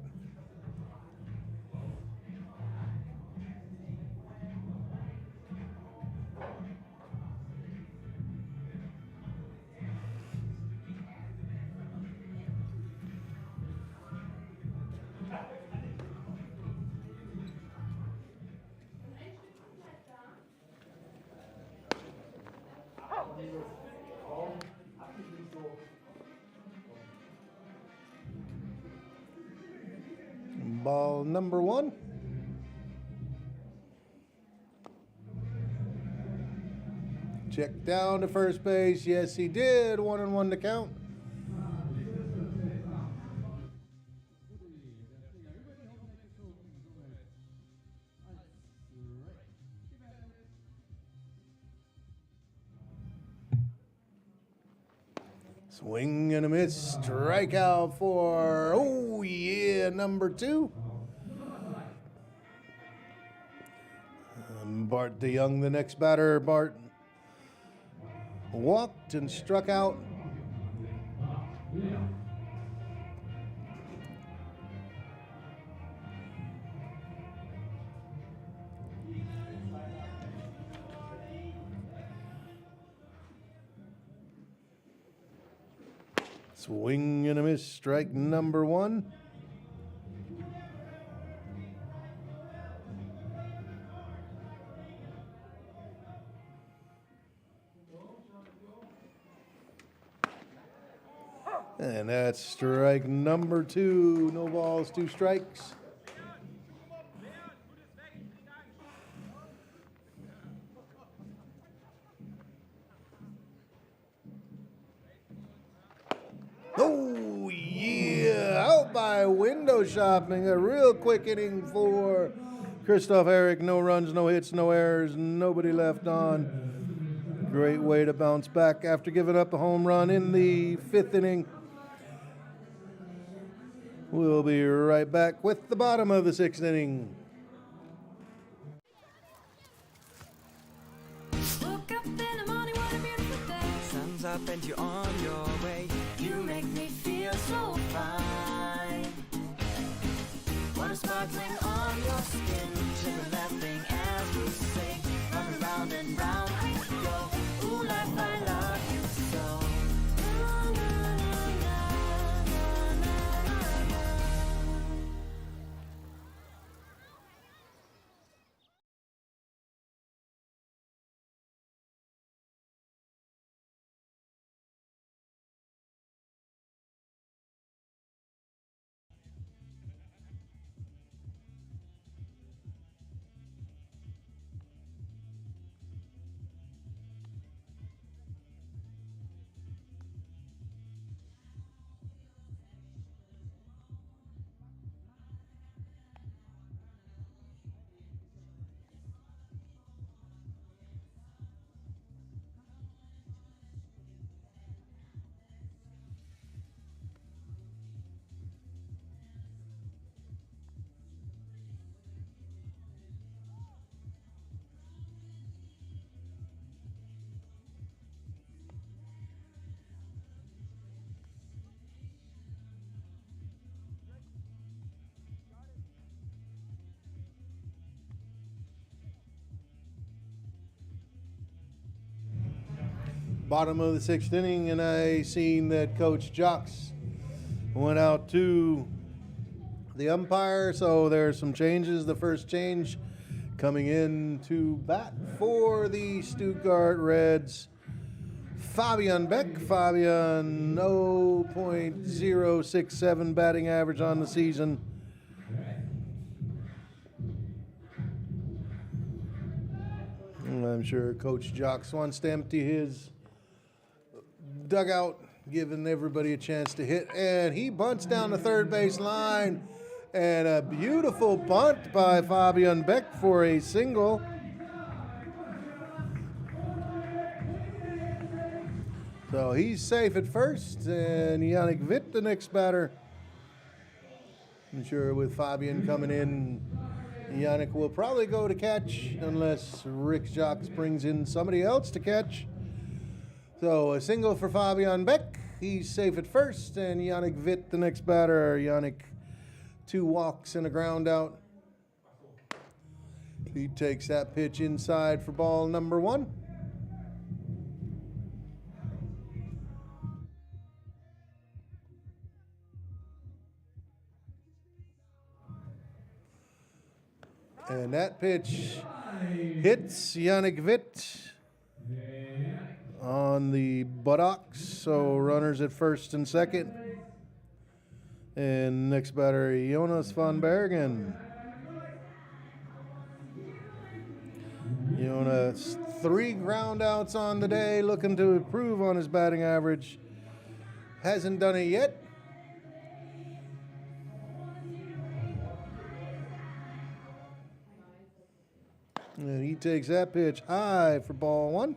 Ball number 1. Check down to first base. Yes, he did. 1-1 to count. Swing and a miss. Strikeout for, oh yeah, number 2. Bart de Jong, the next batter. Bart walked and struck out. Swing and a miss. Strike number 1. And that's strike number 2. No balls, 2 strikes. Oh, yeah. Out by window shopping. A real quick inning for Christoph Eric, no runs, no hits, no errors, nobody left on. Great way to bounce back after giving up a home run in the 5th inning. We'll be right back with the bottom of the 6th inning. Woke up in the morning, what a beautiful day. Sun's up and you're on your way. You make me feel so fine. Water sparkling on your skin, sugar laughing as we sing. Run round and round we go. Ooh, life, I love you so. Na, na, na, na, na, na, na. Bottom of the 6th inning, and I seen that Coach Jocks went out to the umpire, so there's some changes. The first change coming in to bat for the Stuttgart Reds, Fabian Beck. Fabian, 0.067 batting average on the season. I'm sure Coach Jocks wants to empty his dugout, giving everybody a chance to hit, and he bunts down the third base line, and a beautiful bunt by Fabian Beck for a single. So he's safe at first, and Yannick Witt, the next batter. I'm sure with Fabian coming in, Yannick will probably go to catch unless Rick Jocks brings in somebody else to catch. So a single for Fabian Beck. He's safe at first, and Yannick Witt, the next batter. Yannick, 2 walks and a ground out. He takes that pitch inside for ball number 1. And that pitch hits Yannick Witt on the buttocks, so runners at first and second. And next batter, Jonas van Bergen. Jonas, 3 ground outs on the day, looking to improve on his batting average. Hasn't done it yet. And he takes that pitch high for ball 1.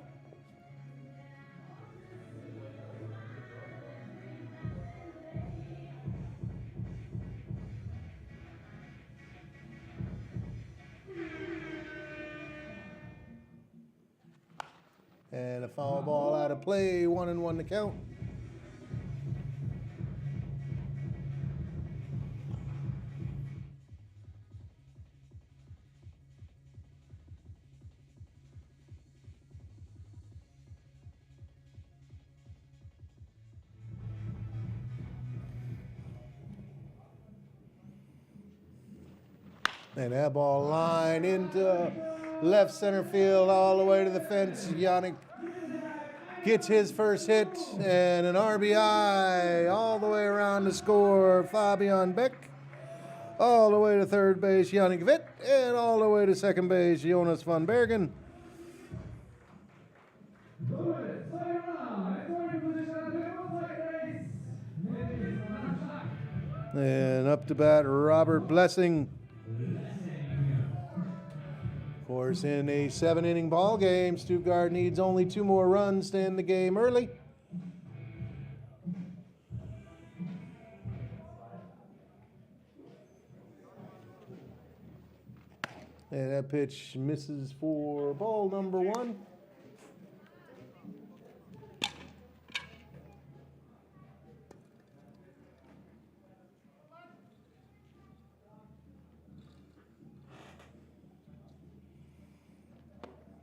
And a foul ball out of play, 1-1 to count. And that ball line into left center field all the way to the fence. Yannick gets his first hit and an RBI all the way around to score. Fabian Beck all the way to third base, Yannick Witt, and all the way to second base, Jonas van Bergen. And up to bat, Robert Blessing. course, in a 7-inning ball game, Stuttgart needs only 2 more runs to end the game early. And that pitch misses for ball number 1.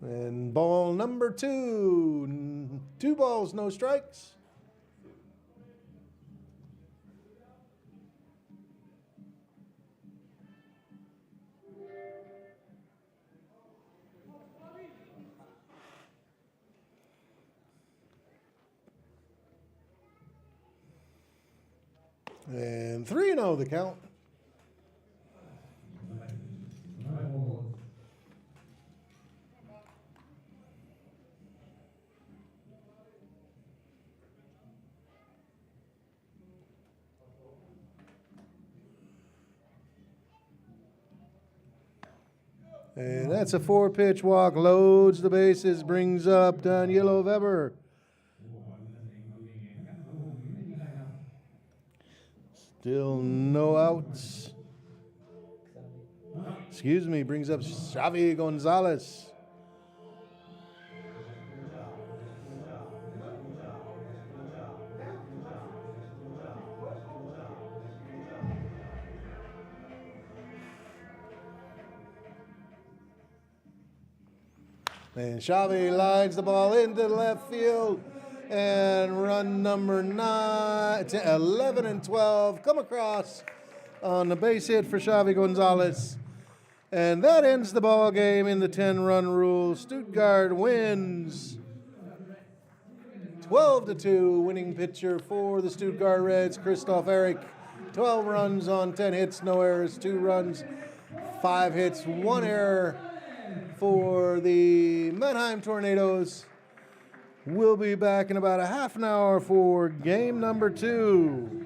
And ball number 2. 2 balls, no strikes. And 3-0 the count. And that's a 4-pitch walk, loads the bases, brings up Danielo Weber. Still no outs. Excuse me, brings up Xavi Gonzalez. And Xavi lines the ball into left field. And run number 11 and 12 come across on the base hit for Xavi Gonzalez. And that ends the ball game in the 10-run rule. Stuttgart wins 12-2. Winning pitcher for the Stuttgart Reds, Christoph Erich. 12 runs on 10 hits, no errors, 2 runs, 5 hits, 1 error for the Mannheim Tornadoes. We'll be back in about a half an hour for game number 2.